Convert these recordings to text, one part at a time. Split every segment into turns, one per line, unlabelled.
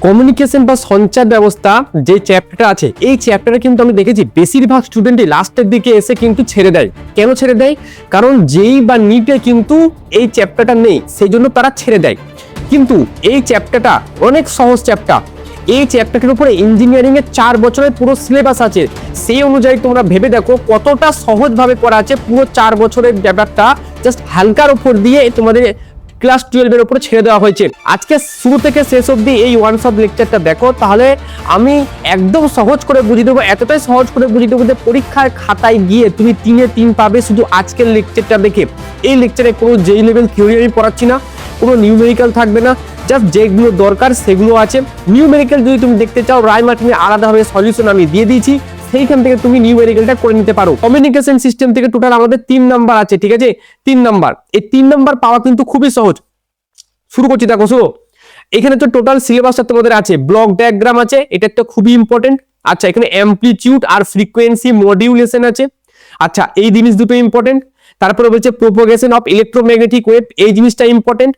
Communication বা সঞ্চার ব্যবস্থা যে চ্যাপ্টারটা আছে, এই চ্যাপ্টারে কিন্তু আমি দেখেছি বেশিরভাগ স্টুডেন্টই লাস্টের দিকে এসে কিন্তু ছেড়ে দেয়। কেন ছেড়ে দেয়? কারণ যেই বা নিটে কিন্তু এই চ্যাপ্টারটা নেই, সেই জন্য তারা ছেড়ে দেয়। কিন্তু এই চ্যাপ্টারটা অনেক সহজ চ্যাপ্টার। এই চ্যাপ্টারটার উপরে ইঞ্জিনিয়ারিং এর 4 বছরের পুরো সিলেবাস আছে। সেই অনুযায়ী তোমরা ভেবে দেখো কতটা সহজভাবে করা আছে। পুরো 4 বছরের ব্যাপারটা জাস্ট হালকার উপর দিয়ে তোমাদের ক্লাস 12 এর উপরে ছেড়ে দেওয়া হয়েছে। আজকে শুরু থেকে শেষ অবধি এই ওয়ান শট লেকচারটা দেখো, তাহলে আমি একদম সহজ করে বুঝিয়ে দেবো। এতটাই সহজ করে বুঝিয়ে দেবো যে পরীক্ষার খাতায় গিয়ে তুমি 3 এ 3 পাবে শুধু আজকের লেকচারটা দেখে। এই লেকচারে কোনো যেই লেভেল থিওরি আমি পড়াচ্ছি না, কোনো নিউমেরিক্যাল থাকবে না, জাস্ট যেগুলো দরকার সেগুলো আছে। নিউমেরিক্যাল যদি তুমি দেখতে চাও, রায় মার্টিনে আলাদাভাবে সলিউশন আমি দিয়ে দিয়েছি, সেইখান থেকে তুমি নিউমেরিক্যালটা করে নিতে পারো। কমিউনিকেশন সিস্টেম থেকে টোটাল আমাদের 3 নাম্বার আছে, ঠিক আছে? 3 নাম্বার। এই 3 নাম্বার পাওয়া কিন্তু খুবই সহজ। শুরু করছি, দেখো শুরু। এখানে তো টোটাল সিলেবাসটা তোমাদের আছে, ব্লক ডায়াগ্রাম আছে, এটা একটা খুবই ইম্পর্টেন্ট। আচ্ছা, এখানে অ্যামপ্লিটিউড আর ফ্রিকোয়েন্সি মডিউলেশন আছে। আচ্ছা, এই জিনিস দুটো ইম্পর্টেন্ট। তারপরে বলছে প্রোপোগেশন অফ ইলেকট্রোম্যাগনেটিক ওয়েভ, এই জিনিসটা ইম্পর্টেন্ট।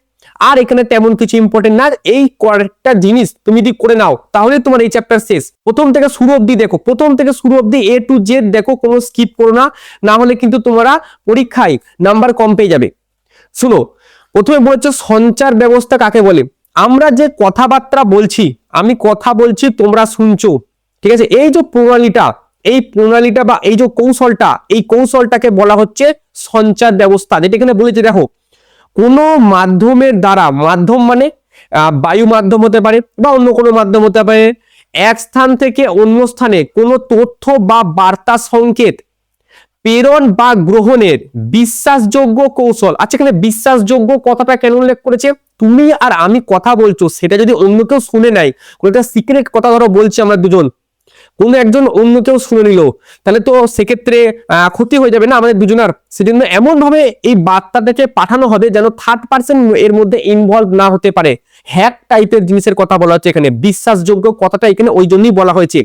আর এখানে তেমন কিছু ইম্পর্টেন্ট না। এই কয়েকটা জিনিস তুমি যদি করে নাও তাহলে তোমার এই চ্যাপ্টার শেষ। প্রথম থেকে শুরু অবধি দেখো, প্রথম থেকে শুরু অবধি A to Z দেখো, কোনো স্কিপ করো না, না হলে কিন্তু তোমরা পরীক্ষায় নাম্বার কম পেয়ে যাবে। শুনো, প্রথমে বলেছে সঞ্চার ব্যবস্থা কাকে বলে। আমরা যে কথাবার্তা বলছি, আমি কথা বলছি, তোমরা শুনছো, ঠিক আছে? এই যে প্রণালীটা বা এই যে কৌশলটা, এই কৌশলটাকে বলা হচ্ছে সঞ্চার ব্যবস্থা। যেটা এখানে বলেছে দেখো, কোনো মাধ্যমের দ্বারা, মাধ্যম মানে বায়ু মাধ্যম হতে পারে বা অন্য কোনো মাধ্যম হতে পারে, এক স্থান থেকে অন্য স্থানে কোনো তথ্য বা বার্তা সংকেত প্রেরণ বা গ্রহণের বিশ্বাসযোগ্য কৌশল। আচ্ছা, এখানে বিশ্বাসযোগ্য কথাটা কেন উল্লেখ করেছে? তুমি আর আমি কথা বলছো, সেটা যদি অন্য কেউ শুনে নেয়, কোনো একটা সিক্রেট কথা ধরো বলছি আমরা দুজন, কোনো একজন অন্য কেউ শুনে নিল, তাহলে তো সেক্ষেত্রে ক্ষতি হয়ে যাবে না আমাদের দুজনার। সেজন্য এমন ভাবে এই বার্তাটাকে পাঠানো হবে যেন থার্ড পার্সন এর মধ্যে ইনভলভ না হতে পারে। হ্যাক টাইপের জিনিসের কথা বলা হচ্ছে এখানে, বিশ্বাসযোগ্য কথাটা এখানে ওই জন্যই বলা হয়েছে।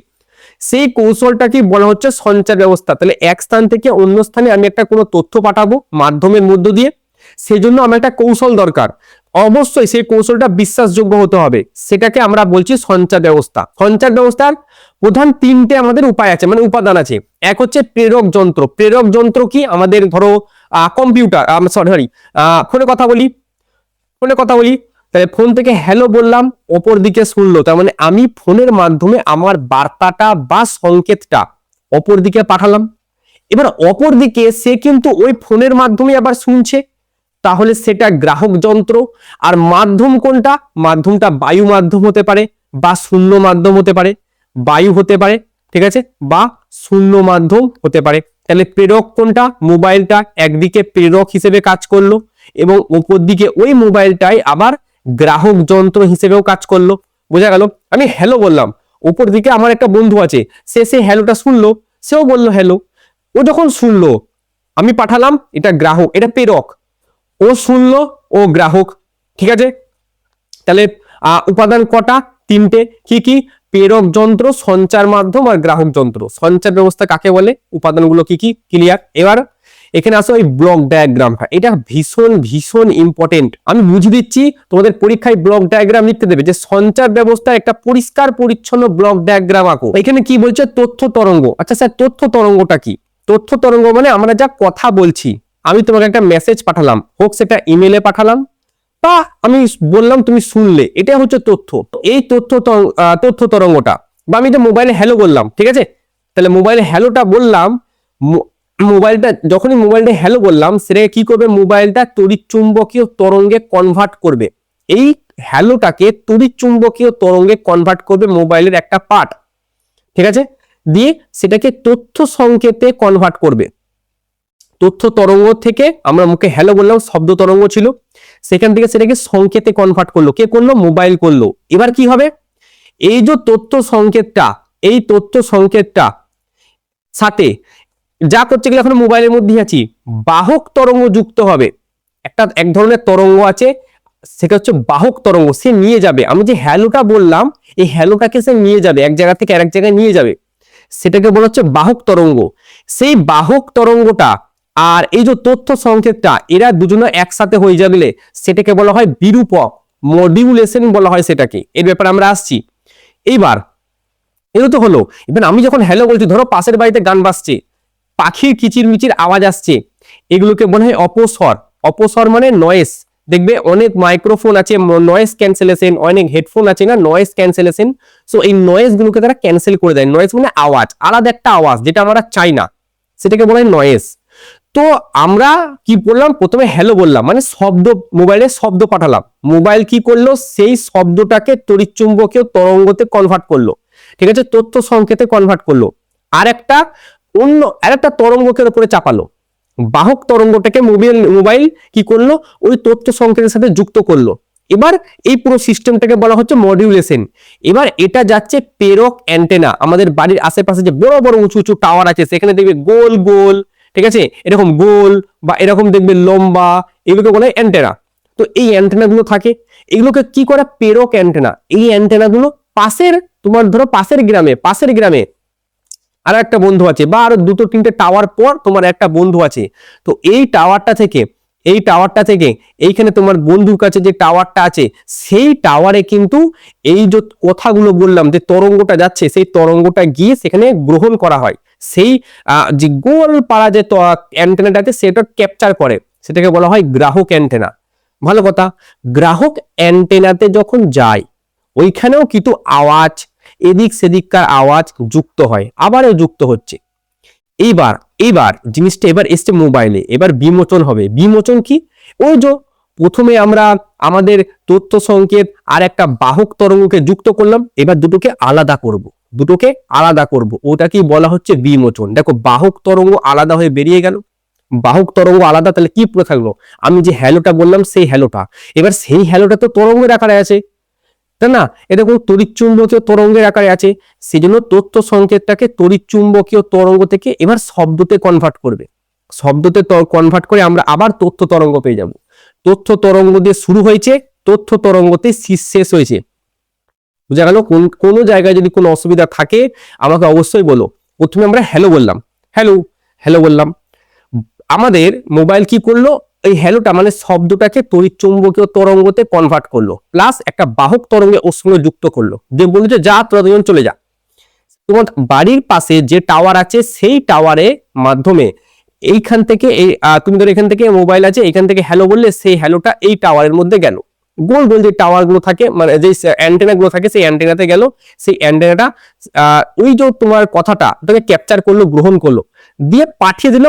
সেই কৌশলটাকে বলা হচ্ছে সঞ্চার ব্যবস্থা। তাহলে এক স্থান থেকে অন্য স্থানে আমি একটা কোনো তথ্য পাঠাবো মাধ্যমের মধ্য দিয়ে, সেই জন্য আমার একটা কৌশল দরকার। অবশ্যই সেই কৌশলটা বিশ্বাসযোগ্য হতে হবে, সেটাকে আমরা বলছি সঞ্চার ব্যবস্থা। সঞ্চার ব্যবস্থার প্রধান 3টে আমাদের উপায় আছে, মানে উপাদান আছে। এক হচ্ছে প্রেরক যন্ত্র। প্রেরক যন্ত্র কি? আমাদের ধরো কম্পিউটার, সরি ফোনে কথা বলি, তাহলে ফোন থেকে হ্যালো বললাম, অপর দিকে শুনলো, তার মানে আমি ফোনের মাধ্যমে আমার বার্তাটা বা সংকেতটা অপর দিকে পাঠালাম। এবার অপর দিকে সে কিন্তু ওই ফোনের মাধ্যমে আবার শুনছে, তাহলে সেটা গ্রাহক যন্ত্র। আর মাধ্যম কোনটা? মাধ্যমটা বায়ু মাধ্যম হতে পারে বা শূন্য মাধ্যম হতে পারে, বায়ু হতে পারে, ঠিক আছে, বা শূন্য মাধ্যম হতে পারে। তাহলে প্রেরক কোনটা? মোবাইলটা একদিকে প্রেরক হিসেবে কাজ করলো এবং উপর দিকে ওই মোবাইলটাই আবার গ্রাহক যন্ত্র হিসেবেও কাজ করলো। বোঝা গেল? আমি হ্যালো বললাম, উপর দিকে আমার একটা বন্ধু আছে, সে হ্যালোটা শুনলো, সেও বললো হ্যালো। ও যখন শুনলো, আমি পাঠালাম, এটা গ্রাহক, এটা প্রেরক। ও শুনলো, ও গ্রাহক, ঠিক আছে? তাহলে উপাদান কটা? 3টে। কি কি? প্রেরক যন্ত্র, সঞ্চার মাধ্যম আর গ্রাহক যন্ত্র। সঞ্চার ব্যবস্থা কাকে বলে, উপাদানগুলো কি কি, ক্লিয়ার? এবার এখানে আসো এই ব্লক ডায়াগ্রামটা, এটা ভীষণ ভীষণ ইম্পর্টেন্ট। আমি বুঝিয়ে দিচ্ছি, তোমাদের পরীক্ষায় ব্লক ডায়াগ্রাম লিখতে দেবে যে সঞ্চার ব্যবস্থা একটা পরিষ্কার পরিচ্ছন্ন ব্লক ডায়াগ্রাম আঁকো। এখানে কি বলছে? তথ্য তরঙ্গ। আচ্ছা স্যার, তথ্য তরঙ্গটা কি? তথ্য তরঙ্গ মানে আমরা যা কথা বলছি, আমি তোমাকে একটা মেসেজ পাঠালাম, হোক সেটা ইমেলে পাঠালাম বা আমি বললাম তুমি শুনলে, এটা হচ্ছে তথ্য। এই তথ্য তরঙ্গটা, বা আমি যে মোবাইলে হ্যালো বললাম, ঠিক আছে? তাহলে মোবাইলে হ্যালোটা বললাম, যখনই মোবাইলটা হ্যালো বললাম, সেটাকে কি করবে? মোবাইলটা তড়িৎ চুম্বকীয় তরঙ্গে কনভার্ট করবে। এই হ্যালোটাকে তড়িৎ চুম্বকীয় তরঙ্গে কনভার্ট করবে মোবাইলের একটা পার্ট, ঠিক আছে? দিয়ে সেটাকে তথ্য সংকেতে কনভার্ট করবে। তথ্য তরঙ্গ থেকে আমরা মুখে হ্যালো বললাম, শব্দ তরঙ্গ ছিল, সেখান থেকে সেটাকে সংকেতে কনভার্ট করলো। কে করলো? মোবাইল করলো। এবার কি হবে? এই যে তথ্য সংকেতটা, এই তথ্য সংকেতটা সাথে যা করছে গেলে এখন মোবাইলের মধ্যে আছি, বাহক তরঙ্গ যুক্ত হবে। এক ধরনের তরঙ্গ আছে, সেটা হচ্ছে বাহক তরঙ্গ, সে নিয়ে যাবে। আমি যে হ্যালোটা বললাম, এই হ্যালোটাকে সে নিয়ে যাবে, এক জায়গা থেকে আরেক জায়গায় নিয়ে যাবে, সেটাকে বলা হচ্ছে বাহক তরঙ্গ। সেই বাহক তরঙ্গটা আর এই যে তথ্য সংকেতটা, এরা দুজনে একসাথে হয়ে যাবে, সেটাকে বলা হয় বিরূপক, মডিউলেশন বলা হয় সেটাকে। এর ব্যাপারে আমরা আসছি। এইবার এগুলো তো হলো। এবার আমি যখন হ্যালো বলছি, ধরো পাশের বাড়িতে গান বাজছে, পাখির কিচিরমিচির আওয়াজ আসছে, এগুলোকে বলা হয় অপস্বর। অপস্বর মানে নয়েস। দেখবে অনেক মাইক্রোফোন আছে নয়েস ক্যান্সেলেশন, অনেক হেডফোন আছে না নয়েস ক্যান্সেলেশন। সো এই নয়েস গুলোকে তারা ক্যান্সেল করে দেয়। নয়েস মানে আওয়াজ, আলাদা একটা আওয়াজ যেটা আমরা চাই না, সেটাকে বলা হয় নয়েস। তো আমরা কি বললাম, প্রথমে হ্যালো বললাম মানে শব্দ, মোবাইলে শব্দ পাঠালাম, মোবাইল কি করলো, সেই শব্দটাকে তড়িৎচুম্বকীয় তরঙ্গতে কনভার্ট করলো, ঠিক আছে, তথ্য সংকেতে কনভার্ট করলো, আরেকটা তরঙ্গকের উপরে চাপালো, বাহক তরঙ্গটাকে মোবাইল কি করলো, ওই তথ্য সংকেতের সাথে যুক্ত করলো। এবার এই পুরো সিস্টেমটাকে বলা হচ্ছে মডিউলেশন। এবার এটা যাচ্ছে প্রেরক অ্যান্টেনা। আমাদের বাড়ির আশেপাশে যে বড় বড় উঁচু উঁচু টাওয়ার আছে, সেখানে দেখবে গোল গোল, ঠিক আছে, এরকম গোল বা এরকম দেখবে লম্বা, এগুলোকে বলে অ্যান্টেনা। তো এই অ্যান্টেনা গুলো থাকে, এগুলোকে কি করে, প্রেরক অ্যান্টেনা। এই অ্যান্টেনা গুলো তোমার ধরো পাশের গ্রামে আর একটা বন্ধু আছে, বা আরো দুটো তিনটে টাওয়ার পর তোমার একটা বন্ধু আছে। তো এই টাওয়ারটা থেকে এইখানে তোমার বন্ধুর কাছে যে টাওয়ারটা আছে, সেই টাওয়ারে কিন্তু এই যে কথাগুলো বললাম, যে তরঙ্গটা যাচ্ছে, সেই তরঙ্গটা গিয়ে সেখানে গ্রহণ করা হয়। সেই যে গোল পাড়া যে অ্যান্টেনাটা আছে, সেটা ক্যাপচার করে, সেটাকে বলা হয় গ্রাহক অ্যান্টেনা। ভালো কথা, গ্রাহক অ্যান্টেনাতে যখন যায়, ওইখানেও কিন্তু আওয়াজ, এদিক সেদিককার আওয়াজ যুক্ত হয়, আবারও যুক্ত হচ্ছে। এইবার জিনিসটা এবার এসছে মোবাইলে, এবার বিমোচন হবে। বিমোচন কি, ওই যে প্রথমে আমরা আমাদের তথ্য সংকেত আর একটা বাহক তরঙ্গকে যুক্ত করলাম, এবার দুটোকে আলাদা করব, ওটাকেই বলা হচ্ছে বিমোচন। দেখো বাহক তরঙ্গ আলাদা হয়ে বেরিয়ে গেল, বাহক তরঙ্গ আলাদা, তাহলে কি পড়ে থাকলো, আমি যে হ্যালোটা বললাম সেই হ্যালোটা, এবার সেই হ্যালোটা তো তরঙ্গের আকারে আছে, তাই না, এটা কোনো তড়িৎচুম্বকীয় তরঙ্গের আকারে আছে, সেই জন্য তথ্য সংকেতটাকে তড়িৎচুম্বকীয় তরঙ্গ থেকে এবার শব্দতে কনভার্ট করবে, শব্দতে কনভার্ট করে আমরা আবার তথ্য তরঙ্গ পেয়ে যাব। তথ্য তরঙ্গ দিয়ে শুরু হয়েছে, তথ্য তরঙ্গতে শেষ হয়েছে। বুঝা গেল? কোনো জায়গায় যদি কোনো অসুবিধা থাকে আমাকে অবশ্যই বলো। প্রথমে আমরা হ্যালো বললাম, হ্যালো বললাম, আমাদের মোবাইল কি করলো, এই হ্যালোটা মানে শব্দটাকে তড়িৎচুম্বকীয় তরঙ্গতে কনভার্ট করলো, প্লাস একটা বাহক তরঙ্গে ওর সঙ্গে যুক্ত করলো, যে বললো যে যা তোরা দুজন চলে যা। তোমার বাড়ির পাশে যে টাওয়ার আছে, সেই টাওয়ারের মাধ্যমে এইখান থেকে তুমি ধরো এখান থেকে মোবাইল আছে, এখান থেকে হ্যালো বললে, সেই হ্যালোটা এই টাওয়ারের মধ্যে গেল, গোল গোল যে টাওয়ার গুলো থাকে, মানে যে অ্যান্টেনা গুলো থাকে, সেই অ্যান্টেনাতে গেল, সেই অ্যান্টেনাটা ওই যে তোমার কথাটা ওটাকে ক্যাপচার করলো, গ্রহণ করলো, দিয়ে পাঠিয়ে দিল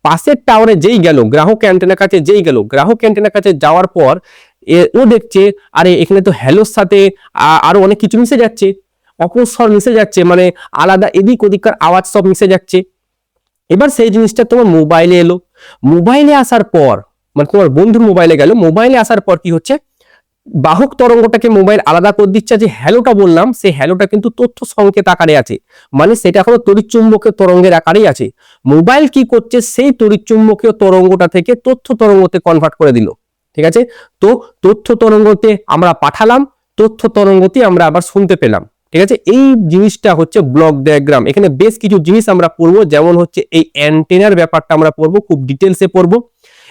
পাশের টাওয়ারে যেই গেল, গ্রাহক অ্যান্টেনার কাছে যেই গেল, গ্রাহক অ্যান্টেনার কাছে যাওয়ার পর ও দেখছে আরে এখানে তো হ্যালোর সাথে আরো অনেক কিছু মিশে যাচ্ছে, অপস্বর মিশে যাচ্ছে, মানে আলাদা এদিক ওদিককার আওয়াজ সব মিশে যাচ্ছে। এবার সেই জিনিসটা তোমার মোবাইলে এলো, মোবাইলে আসার পর মানে তোমার বন্ধুর মোবাইলে গেল, মোবাইলে আসার পর কি হচ্ছে, বাহক তরঙ্গটাকে মোবাইল আলাদা করে দিচ্ছে, যে হ্যালোটা বললাম সেই হ্যালোটা কিন্তু তথ্য সংকেত আকারে আছে, মানে সেটা এখনো তড়িৎচুম্বকীয় তরঙ্গের আকারেই আছে। মোবাইল কি করছে, সেই তড়িৎচুম্বকীয় তরঙ্গটা থেকে তথ্য তরঙ্গতে কনভার্ট করে দিল, ঠিক আছে। তো তথ্য তরঙ্গতে আমরা পাঠালাম, তথ্য তরঙ্গতে আমরা আবার শুনতে পেলাম, ঠিক আছে। এই জিনিসটা হচ্ছে ব্লক ডায়াগ্রাম। এখানে বেশ কিছু জিনিস আমরা পড়বো, যেমন হচ্ছে এই অ্যান্টেনার ব্যাপারটা আমরা পড়বো, খুব ডিটেলসে পড়বো।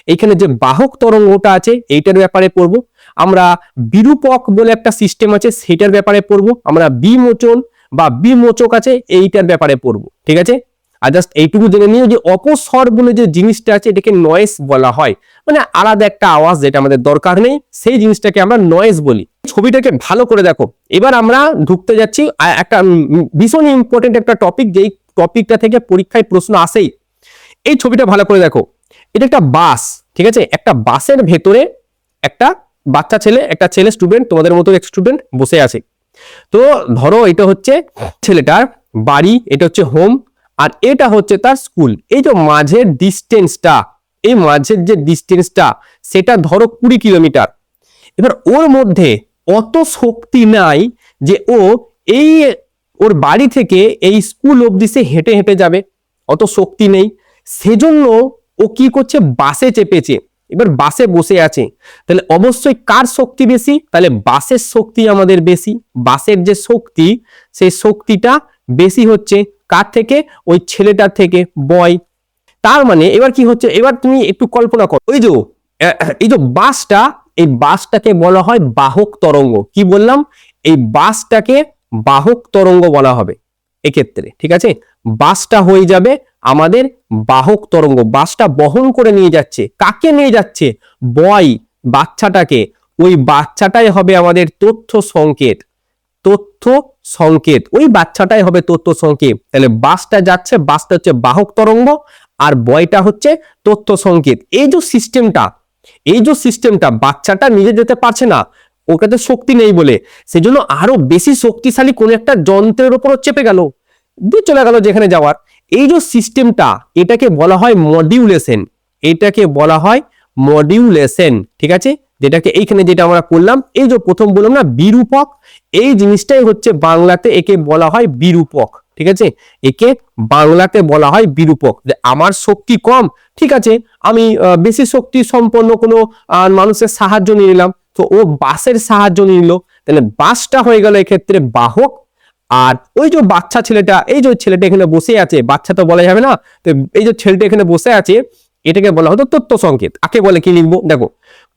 এইখানে যে বাহক তরঙ্গটা আছে এইটার ব্যাপারে পড়বো আমরা, বিরূপক বলে একটা সিস্টেম আছে সেটার ব্যাপারে পড়বো আমরা, বিমোচন বা বিমোচক আছে এইটার ব্যাপারে পড়বো, ঠিক আছে। আর জাস্ট এইটুকু জেনে নিও যে অপস্বর বলে যে জিনিসটা আছে এটাকে নয়েজ বলা হয়, মানে আলাদা একটা আওয়াজ যেটা আমাদের দরকার নেই, সেই জিনিসটাকে আমরা নয়েজ বলি। ছবিটাকে ভালো করে দেখো। এবার আমরা ঢুকতে যাচ্ছি একটা ভীষণ ইম্পর্টেন্ট একটা টপিক, যেই টপিকটা থেকে পরীক্ষায় প্রশ্ন আসেই। এই ছবিটা ভালো করে দেখো, এটা একটা বাস, ঠিক আছে। একটা বাসের ভেতরে একটা বাচ্চা ছেলে, একটা ছেলে স্টুডেন্ট, তোমাদের মতো এক স্টুডেন্ট বসে আছে। তো ধরো এটা হচ্ছে ছেলেটার বাড়ি, এটা হচ্ছে হোম, আর এটা হচ্ছে তার স্কুল। এই যে মাঝের ডিস্টেন্সটা, এই মাঝের যে ডিস্টেন্সটা সেটা ধরো 20 কিলোমিটার। এবার ওর মধ্যে অত শক্তি নাই যে ও এই ওর বাড়ি থেকে এই স্কুল অবধি সে হেঁটে হেঁটে যাবে, অত শক্তি নেই। সেজন্য ও কি করছে, বাসে চেপেছে। এবার বাসে বসে আছে, তাহলে অবশ্যই কার শক্তি বেশি, তাহলে বাসের শক্তি আমাদের বেশি। বাসের যে শক্তি, সেই শক্তিটা বেশি হচ্ছে কার থেকে, ওই ছেলেটার থেকে, বয়। তার মানে এবার কি হচ্ছে, এবার তুমি একটু কল্পনা করো, ওই যে এই যে বাসটা, এই বাসটাকে বলা হয় বাহক তরঙ্গ। কি বললাম, এই বাসটাকে বাহক তরঙ্গ বলা হবে এক্ষেত্রে, ঠিক আছে। বাসটা হয়ে যাবে আমাদের বাহক তরঙ্গ, বাসটা বহন করে নিয়ে যাচ্ছে, কাকে নিয়ে যাচ্ছে? বয়, বাচ্চাটাকে। ওই বাচ্চাটাই হবে আমাদের তথ্য সংকেত, তথ্য সংকেত, ওই বাচ্চাটাই হবে তথ্য সংকেত। তাহলে বাসটা যাচ্ছে, বাসটা হচ্ছে বাহক তরঙ্গ, আর বয়টা হচ্ছে তথ্য সংকেত। এই যে সিস্টেমটা বাচ্চাটা নিজে যেতে পারছে না, ওটাতে শক্তি নেই বলে, সেজন্য আরো বেশি শক্তিশালী কোন একটা যন্ত্রের উপর চেপে গেল, দিয়ে চলে গেল যেখানে যাওয়ার। এই যে সিস্টেমটা, এটাকে বলা হয় মডিউলেশন, এটাকে বলা হয় মডিউলেশন, ঠিক আছে। যেটাকে এইখানে যেটা আমরা করলাম, এই যে প্রথম বললাম না বিরূপক, এই জিনিসটাই হচ্ছে বাংলাতে একে বলা হয় বিরূপক, ঠিক আছে। একে বাংলাতে বলা হয় বিরূপক। যে আমার শক্তি কম, ঠিক আছে, আমি বেশি শক্তি সম্পন্ন কোনো মানুষের সাহায্য নিয়ে নিলাম, তো ও বাসের সাহায্য নিয়ে নিল, তাহলে বাসটা হয়ে গেল এক্ষেত্রে বাহক। আর ওই যে বাচ্চা ছেলেটা, এই যে ছেলেটা এখানে বসে আছে, বাচ্চা তো বলা যাবে না, তো এই যে ছেলেটা এখানে বসে আছে, এটাকে বলা হতো তথ্য সংকেত। আগে বলে কি লিখবো দেখো,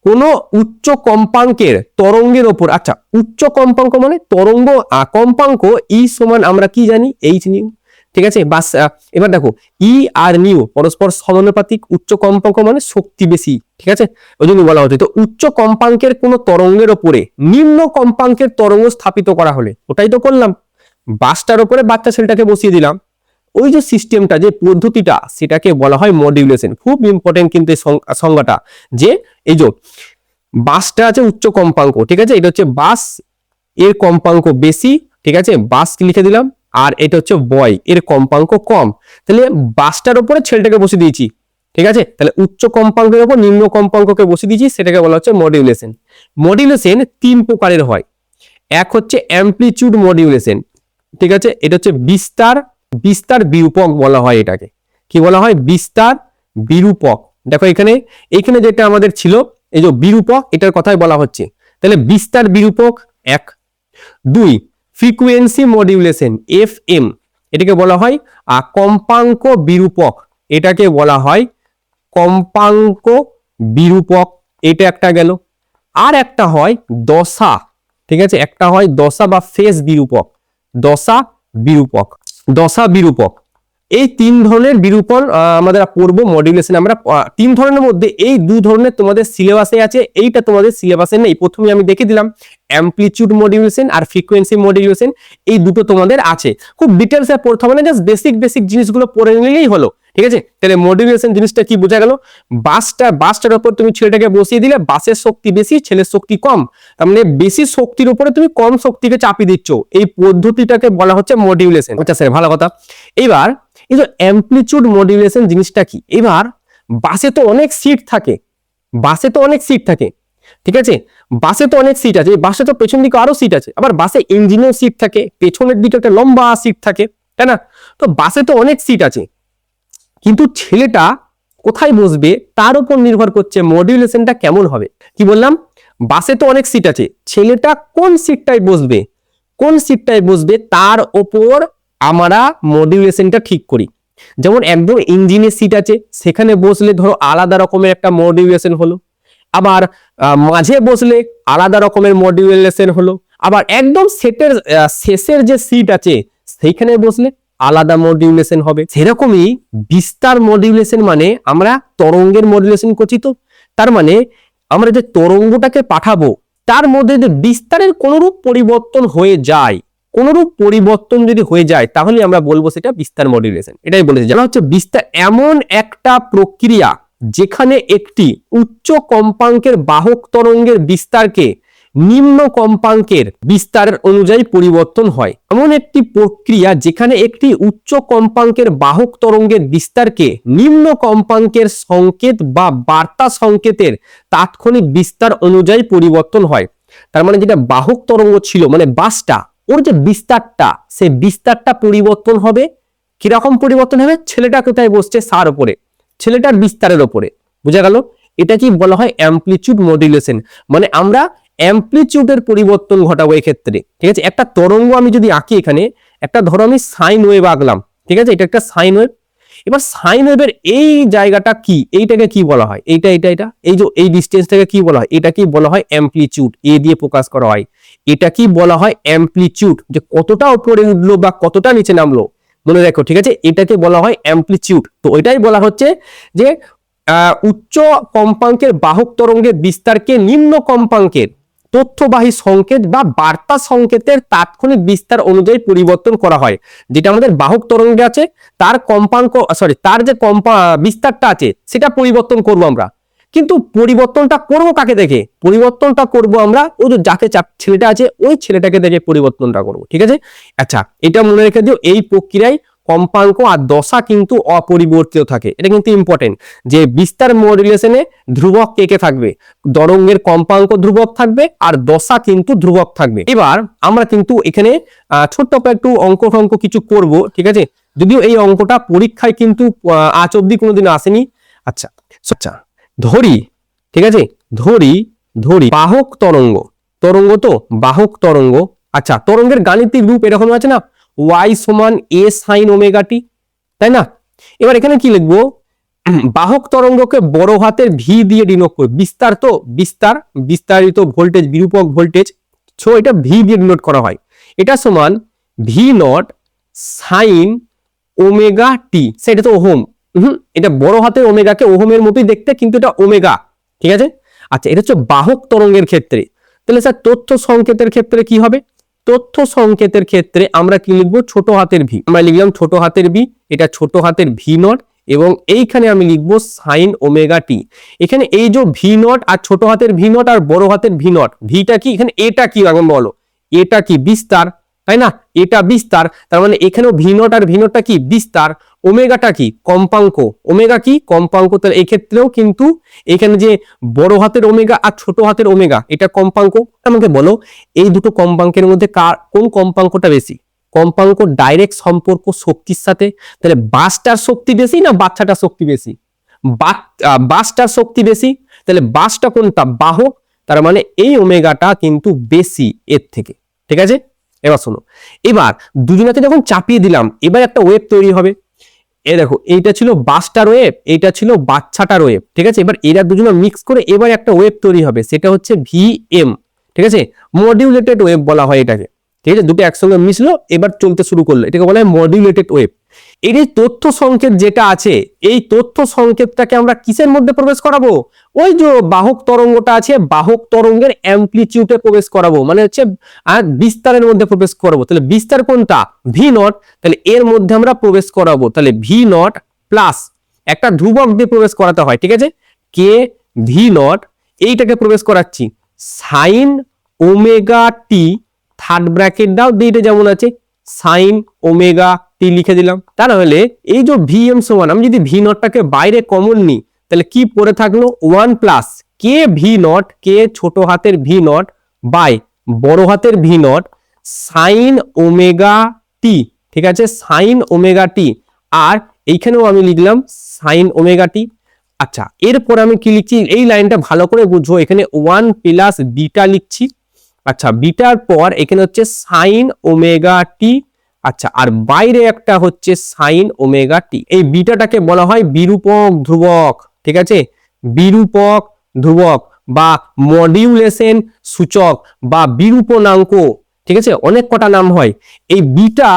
কোন উচ্চ কম্পাঙ্কের তরঙ্গের ওপর, আচ্ছা উচ্চ কম্পাঙ্ক মানে তরঙ্গ কম্পাঙ্ক ই সমান আমরা কি জানি, এইচ নিউ, ঠিক আছে। বাস এবার দেখো ই আর নিউ পরস্পর সমানুপাতিক, উচ্চ কম্পাঙ্ক মানে শক্তি বেশি, ঠিক আছে, ওই জন্য বলা হতো। তো উচ্চ কম্পাঙ্কের কোন তরঙ্গের ওপরে নিম্ন কম্পাঙ্কের তরঙ্গ স্থাপিত করা হলে, ওটাই তো করলাম, বাসটার উপরে বাচ্চা ছেলেটাকে বসিয়ে দিলাম, ওই যে সিস্টেমটা, যে পদ্ধতিটা, সেটাকে বলা হয় মডিউলেশন। খুব ইম্পর্টেন্ট কিন্তু এই সংজ্ঞাটা, যে এই যে বাসটা আছে উচ্চ কম্পাঙ্ক, ঠিক আছে, এটা হচ্ছে বাস, এর কম্পাঙ্ক বেশি, ঠিক আছে, বাস লিখে দিলাম, আর এটা হচ্ছে বয়, এর কম্পাঙ্ক কম, তাহলে বাসটার উপরে ছেলেটাকে বসিয়ে দিয়েছি, ঠিক আছে। তাহলে উচ্চ কম্পাঙ্কের উপর নিম্ন কম্পাঙ্ককে বসিয়ে দিয়েছি, সেটাকে বলা হচ্ছে মডিউলেশন। মডিউলেশন তিন প্রকারের হয়, এক হচ্ছে অ্যামপ্লিটিউড মডিউলেশন, ঠিক আছে, এটা হচ্ছে বিস্তার বিরূপক বলা হয় এটাকে। কি বলা হয়? বিস্তার বিরূপক। দেখো এখানে যেটা আমাদের ছিল, এই যে বিরূপক, এটার কথাই বলা হচ্ছে। তাহলে বিস্তার বিরূপক এক। দুই, ফ্রিকোয়েন্সি মডিউলেশন, এফএম, এটাকে বলা হয় কম্পাঙ্ক বিরূপক, এটাকে বলা হয় কম্পাঙ্ক বিরূপক, এটা একটা গেল। আর একটা হয় দশা, ঠিক আছে, একটা হয় দশা বা ফেজ বিরূপক, দশা বিরূপক। এই তিন ধরনের বিরূপণ আমাদের পড়বো মডিউলেশন। আমরা তিন ধরনের মধ্যে এই দু ধরনের তোমাদের সিলেবাসে আছে, এইটা তোমাদের সিলেবাসে নেই। প্রথমে আমি দেখে দিলাম অ্যামপ্লিটিউড মডিউলেশন আর ফ্রিকোয়েন্সি মডিউলেশন, এই দুটো তোমাদের আছে। খুব ডিটেলসে পড়তে হবে না, জাস্ট বেসিক জিনিসগুলো পড়ে নিলেই হলো, ঠিক আছে। তাহলে মডিউলেশন জিনিসটা কি বোঝা গেল? বাসটার উপর তুমি ছেলেটাকে বসিয়ে দিলে, বাসের শক্তি বেশি, ছেলের শক্তি কম, তার মানে বেশি শক্তির উপরে তুমি কম শক্তিকে চাপিয়ে দিচ্ছ, এই পদ্ধতিটাকে বলা হচ্ছে মডিউলেশন। আচ্ছা স্যার, ভালো কথা। এবার এই যে অ্যামপ্লিটিউড মডিউলেশন জিনিসটা কি? এবার বাসে তো অনেক সিট থাকে, ঠিক আছে, বাসে তো অনেক সিট আছে, বাসে তো পেছন দিকে আরো সিট আছে, আবার বাসে ইঞ্জিনেও সিট থাকে, পেছনের দিকে একটা লম্বা সিট থাকে, তাই না? তো বাসে তো অনেক সিট আছে, কিন্তু ছেলেটা কোথায় বসবে তার উপর নির্ভর করছে মডিউলেশনটা কেমন হবে। কি বললাম? বাসে তো অনেক সিট আছে, ছেলেটা কোন সিটটায় বসবে তার ওপর আমরা মডিউলেশনটা ঠিক করি। যেমন একদম ইঞ্জিনের সিট আছে, সেখানে বসলে ধরো আলাদা রকমের একটা মডিউলেশন হলো, আবার মাঝে বসলে আলাদা রকমের মডিউলেশন হলো, আবার একদম সেটের শেষের যে সিট আছে সেইখানে বসলে আলাদা মডিউলেশন হবে। সেরকমই বিস্তার মডিউলেশন মানে আমরা তরঙ্গের মডিউলেশন করছি, তো তার মানে আমরা যে তরঙ্গটাকে পাঠাবো তার মধ্যে যদি বিস্তারের কোনরূপ পরিবর্তন হয়ে যায়, যদি হয়ে যায় তাহলে আমরা বলবো সেটা বিস্তার মডিউলেশন। এটাই বলেছে, জানা হচ্ছে বিস্তার এমন একটা প্রক্রিয়া যেখানে একটি উচ্চ কম্পাঙ্কের বাহক তরঙ্গের বিস্তারকে নিম্ন কম্পাঙ্কের বিস্তারের অনুযায়ী পরিবর্তন হয়। এমন একটি প্রক্রিয়া যেখানে একটি উচ্চ কম্পাঙ্কের বাহক তরঙ্গের বিস্তারকে নিম্ন কম্পাঙ্কের সংকেত বা বার্তা সংকেতের তাৎক্ষণিক বিস্তার অনুযায়ী পরিবর্তন হয়। তার মানে যেটা বাহক তরঙ্গ ছিল, মানে বাসটা, ওর যে বিস্তারটা, সেই বিস্তারটা পরিবর্তন হবে। কিরকম পরিবর্তন হবে? ছেলেটা কোথায় বসছে তার উপরে, ছেলেটার বিস্তারের উপরে। বুঝা গেল? এটা কি বলা হয় অ্যামপ্লিটিউড মডিউলেশন। মানে আমরা অ্যামপ্লিটিউডের পরিবর্তন ঘটাবো এক্ষেত্রে, ঠিক আছে। একটা তরঙ্গ আমি যদি আঁকি, এখানে একটা ধরো আমি সাইন ওয়েভ আঁকলাম, ঠিক আছে, এটা একটা সাইন ওয়েভ। এবার সাইন ওয়েভের এই জায়গাটা কি, এইটাকে কি বলা হয়? এটা এই যে এই ডিসটেন্সটাকে কি বলা হয়? এটা কি বলা হয় অ্যামপ্লিটিউড, এ দিয়ে প্রকাশ করা হয়। এটা কি বলা হয় অ্যামপ্লিটিউড, যে কতটা উপরে উঠলো বা কতটা নিচে নামলো, মনে রাখো, ঠিক আছে, এটাকে বলা হয় অ্যামপ্লিটিউড। তো এটাই বলা হচ্ছে যে উচ্চ কম্পাঙ্কের বাহক তরঙ্গের বিস্তারকে নিম্ন কম্পাঙ্কের তথ্যবাহী সংকেত বা বার্তা সংকেতের তাৎক্ষণিক বিস্তার অনুযায়ী পরিবর্তন করা হয়। যেটা আমাদের বাহক তরঙ্গে আছে তার কম্পাঙ্ক, তার যে বিস্তারটা আছে সেটা পরিবর্তন করব আমরা, কিন্তু পরিবর্তনটা করবো কাকে দেখে? পরিবর্তনটা করব আমরা ওই যে যাকে ছেলেটা আছে ওই ছেলেটাকে দেখে পরিবর্তনটা করব, ঠিক আছে। আচ্ছা, এটা মনে রেখে দিও, এই প্রক্রিয়ায় কম্পাঙ্ক আর দশা কিন্তু অপরিবর্তিত থাকে। এটা কিন্তু ইম্পর্টেন্ট, যে বিস্তার মডুলেশনে ধ্রুবক কে কে থাকবে, তরঙ্গের কম্পাঙ্ক ধ্রুবক থাকবে আর দশা কিন্তু ধ্রুবক থাকবে। এবার আমরা কিন্তু এখানে ছোট্ট একটু অঙ্ক কিছু করব, ঠিক আছে, যদিও এই অঙ্কটা পরীক্ষায় কিন্তু আজ অব্দি কোনোদিন আসেনি। আচ্ছা আচ্ছা, ধরি, ঠিক আছে, ধরি বাহক তরঙ্গ, তো বাহক তরঙ্গ। আচ্ছা, তরঙ্গের গাণিতিক রূপ এরকম আছে না, y সমান a sin ওমেগা টি, তাই না? এবার এখানে কি লিখবো, বাহক তরঙ্গকে বড় হাতের ভি দিয়ে ডিনোট করে, বিস্তার তো বিস্তারিত ভোল্টেজ, বিরূপক ভোল্টেজ, সো এটা ভি দিয়ে ডিনোট করা হয়। এটা সমান ভি নট সাইন ওমেগা টি, সেটা তো ওহম, এটা বড় হাতের ওমেগাকে ওহমের মতোই দেখতে, কিন্তু এটা ওমেগা, ঠিক আছে। আচ্ছা, এটা হচ্ছে বাহক তরঙ্গের ক্ষেত্রে। তাহলে স্যার তথ্য সংকেতের ক্ষেত্রে কি হবে? তথ্য সংকেতের ক্ষেত্রে আমরা কি লিখবো, ছোট হাতের ভি, আমরা লিখলাম ছোট হাতের ভি, এটা ছোট হাতের ভি নট, এবং এইখানে আমি লিখবো সাইন ওমেগা টি। এখানে এই যে ভি নট আর ছোট হাতের ভি নট আর বড় হাতের ভি নট, ভিটা কি, এখানে এটা কি এখন বলো, এটা কি বিস্তার, তাই না, এটা বিস্তার, তার মানে এখানেও ভি নট আর ভি নটটা কি বিস্তার, ওমেগাটা কি কম্পাঙ্ক, ওমেগা কি কম্পাঙ্ক, তাহলে এই ক্ষেত্রেও কিন্তু এখানে যে বড় হাতের ওমেগা আর ছোট হাতের ওমেগা এটা কম্পাঙ্ক। আমাকে বলো এই দুটো কম্পাঙ্কের মধ্যে কোন কম্পাঙ্কটা বেশি? কম্পাঙ্ক ডাইরেক্ট সম্পর্ক শক্তির সাথে, তাহলে বাসটার শক্তি বেশি না বাচ্চাটার শক্তি বেশি? বাসটার শক্তি বেশি, তাহলে বাসটা কোনটা, বাহক, তার মানে এই ওমেগাটা কিন্তু বেশি এর থেকে, ঠিক আছে। এবার শোনো, এবার দুজনাতে যখন চাপিয়ে দিলাম এবার একটা ওয়েভ তৈরি হবে। এ দেখো, এইটা ছিল বাসটার ওয়েভ, এইটা ছিল বাচ্চাটার ওয়েভ, ঠিক আছে। এবার এরা দুজনে মিক্স করে এবার একটা ওয়েভ তৈরি হবে, সেটা হচ্ছে ভিএম, ঠিক আছে, মডিউলেটেড ওয়েভ বলা হয় এটাকে, ঠিক আছে। দুটো একসঙ্গে মিশলো, এবার চলতে শুরু করলো, এটাকে বলা হয় মডিউলেটেড ওয়েভ। এই যে তথ্য সংকেত যেটা আছে, এই তথ্য সংকেতটাকে আমরা কিসের মধ্যে প্রবেশ করাবো? ওই যে বাহক তরঙ্গটা আছে, বাহক তরঙ্গের অ্যামপ্লিটিউডে প্রবেশ করাবো, মানে হচ্ছে বিস্তারের মধ্যে প্রবেশ করাবো। তাহলে বিস্তার কোনটা, ভি নট, তাহলে এর মধ্যে আমরা প্রবেশ করাবো, তাহলে ভি নট প্লাস একটা ধ্রুবক দিয়ে প্রবেশ করাতে হয়, ঠিক আছে, কে ভি নট, এইটাকে প্রবেশ করাচ্ছি সাইন ওমেগা টি, থার্ড ব্র্যাকেট দাও, এইটা যেমন আছে সাইন ওমেগা টি লিখে দিলাম। তাহলে এই যে ভিএম সমান, আমি যদি ভি নটটাকে বাইরে কমন নিই তাহলে কি পড়ে থাকলো, 1 প্লাস কে ভি নট, কে ছোট হাতের ভি নট বাই বড় হাতের V naught sine omega t, ঠিক আছে, সাইন ওমেগা টি, আর এইখানেও আমি লিখলাম সাইন ওমেগা টি। আচ্ছা, এরপর আমি কি লিখছি, এই লাইনটা ভালো করে বুঝো, এখানে 1 প্লাস বিটা লিখছি। আচ্ছা, বিটার পর এখানে হচ্ছে সাইন ওমেগা টি, আচ্ছা, আর বাইরে একটা হচ্ছে সাইন ওমেগা টি। এই বিটাটাকে বলা হয় বিরূপক ধ্রুবক, ঠিক আছে, বিরূপক ধ্রুবক বা মডিউলেশন সূচক বা বিরূপণাঙ্ক, ঠিক আছে, অনেক কটা নাম হয়। এই বিটা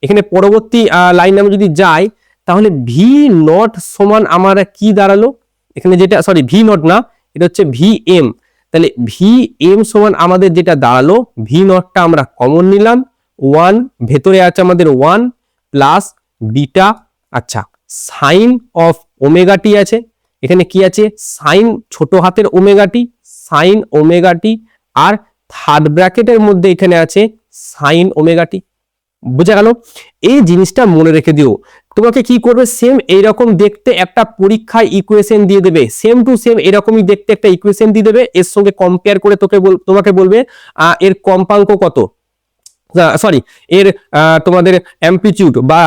এখানে পরবর্তী লাইন আমি যদি যাই তাহলে ভি নট সমান আমার কি দাঁড়ালো, এখানে যেটা, সরি ভি নট না, এটা হচ্ছে ভি এম, তাহলে ভি এম সমান আমাদের যেটা দাঁড়ালো, ভি নটটা আমরা কমন নিলাম, 1 ভেতরে আছে আমাদের 1 প্লাস বিটা, আচ্ছা, সাইন অফ ওমেগা টি আছে, এখানে কি আছে সাইন ছোট হাতের ওমেগা টি, সাইন ওমেগা টি, আর থার্ড ব্র্যাকেটের মধ্যে এখানে আছে সাইন ওমেগা টি। বুঝা গেল? এই জিনিসটা মনে রেখে দিও। তোমাকে কি করবে, সেম এইরকম দেখতে একটা পরীক্ষায় ইকুয়েশন দিয়ে দেবে, সেম টু সেম এরকমই দেখতে একটা ইকুয়েশন দিয়ে দেবে, এর সঙ্গে কম্পেয়ার করে তোমাকে বলবে এর কম্পাঙ্ক কত, সরি এর তোমাদের অ্যামপ্লিটিউড বা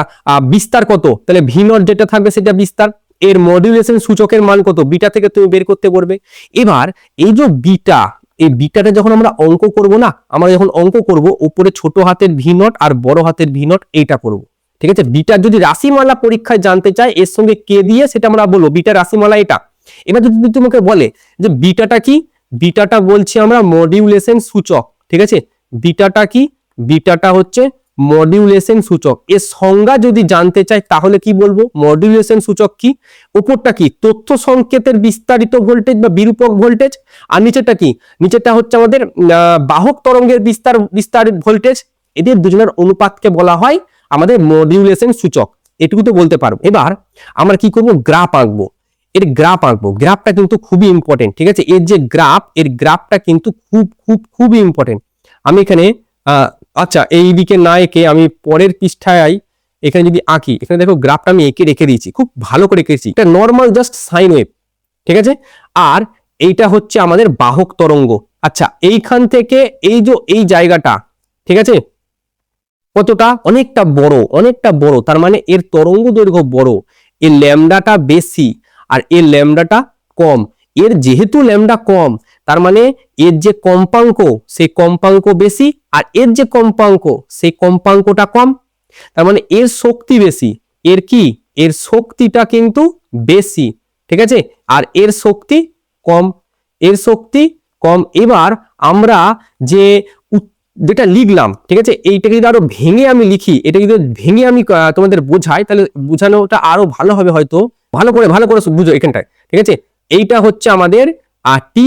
বিস্তার কত, তাহলে ভি নট যেটা থাকবে সেটা বিস্তার, এর মডুলেশন সূচকের মান কত, বিটা থেকে তুমি বের করতে পারবে। এবার এই যে বিটা, এই বিটাটা যখন আমরা অঙ্ক করব না, আমরা যখন অঙ্ক করব উপরে ছোট হাতের ভি নট আর বড় হাতের ভি নট এইটা করব, ঠিক আছে। বিটার যদি রাশিমালা পরীক্ষায় জানতে চাই এর সঙ্গে কে দিয়ে সেটা আমরা বলবো বিটার রাশিমালা এটা। এবার যদি তোমাকে বলে যে বিটাটা কি, বিটাটা বলছি আমরা মডিউলেশন সূচক, ঠিক আছে, বিটাটা কি? বিটাটা হচ্ছে মডিউলেশন সূচক। এর সংজ্ঞা যদি জানতে চাই তাহলে কি বলবো? মডিউলেশন সূচক কি? উপরটা কি? তথ্য সংকেতের বিস্তারিত ভোল্টেজ বা বিরূপক ভোল্টেজ। আর নিচেটা কি? নিচেটা হচ্ছে আমাদের বাহক তরঙ্গের বিস্তারিত ভোল্টেজ। এদের দুজনের অনুপাতকে বলা হয় আমাদের মডিউলেশন সূচক। এটুকু তো বলতে পারবো। এবার আমরা কি করব? গ্রাফ আঁকবো। এর গ্রাফ আঁকবো। গ্রাফটা কিন্তু খুবই ইম্পর্টেন্ট, ঠিক আছে? এর যে গ্রাফ, এর গ্রাফটা কিন্তু খুবই ইম্পর্টেন্ট। আমি এখানে আচ্ছা এই দিকে না এঁকে আমি পরের পৃষ্ঠায় এখানে যদি আঁকি, এখানে দেখো গ্রাফটা আমি এঁকে রেখে দিয়েছি, খুব ভালো করে এঁকেছি। এটা নর্মাল জাস্ট সাইন ওয়েভ, ঠিক আছে? আর এইটা হচ্ছে আমাদের বাহক তরঙ্গ। আচ্ছা এইখান থেকে এই যে এই জায়গাটা, ঠিক আছে, কতটা? অনেকটা বড়, তার মানে এর তরঙ্গ দৈর্ঘ্য বড়, এর ল্যামডাটা বেশি আর এর ল্যামডাটা কম। এর যেহেতু ল্যামডা কম, তার মানে এর যে কম্পাঙ্ক সেই কম্পাঙ্ক বেশি, আর এর যে কম্পাঙ্ক সেই কম্পাঙ্কটা কম। তার মানে এর শক্তি বেশি। এর কি? এর শক্তিটা কিন্তু বেশি, ঠিক আছে? আর এর শক্তি কম, এর শক্তি কম। এবার আমরা যে যেটা লিখলাম, ঠিক আছে, এইটাকে যদি আরো ভেঙে আমি লিখি, এটা যদি ভেঙে আমি তোমাদের বোঝাই, তাহলে বোঝানোটা আরো ভালো হবে হয়তো। ভালো করে বুঝো এখানটায়, ঠিক আছে? এইটা হচ্ছে আমাদের টি,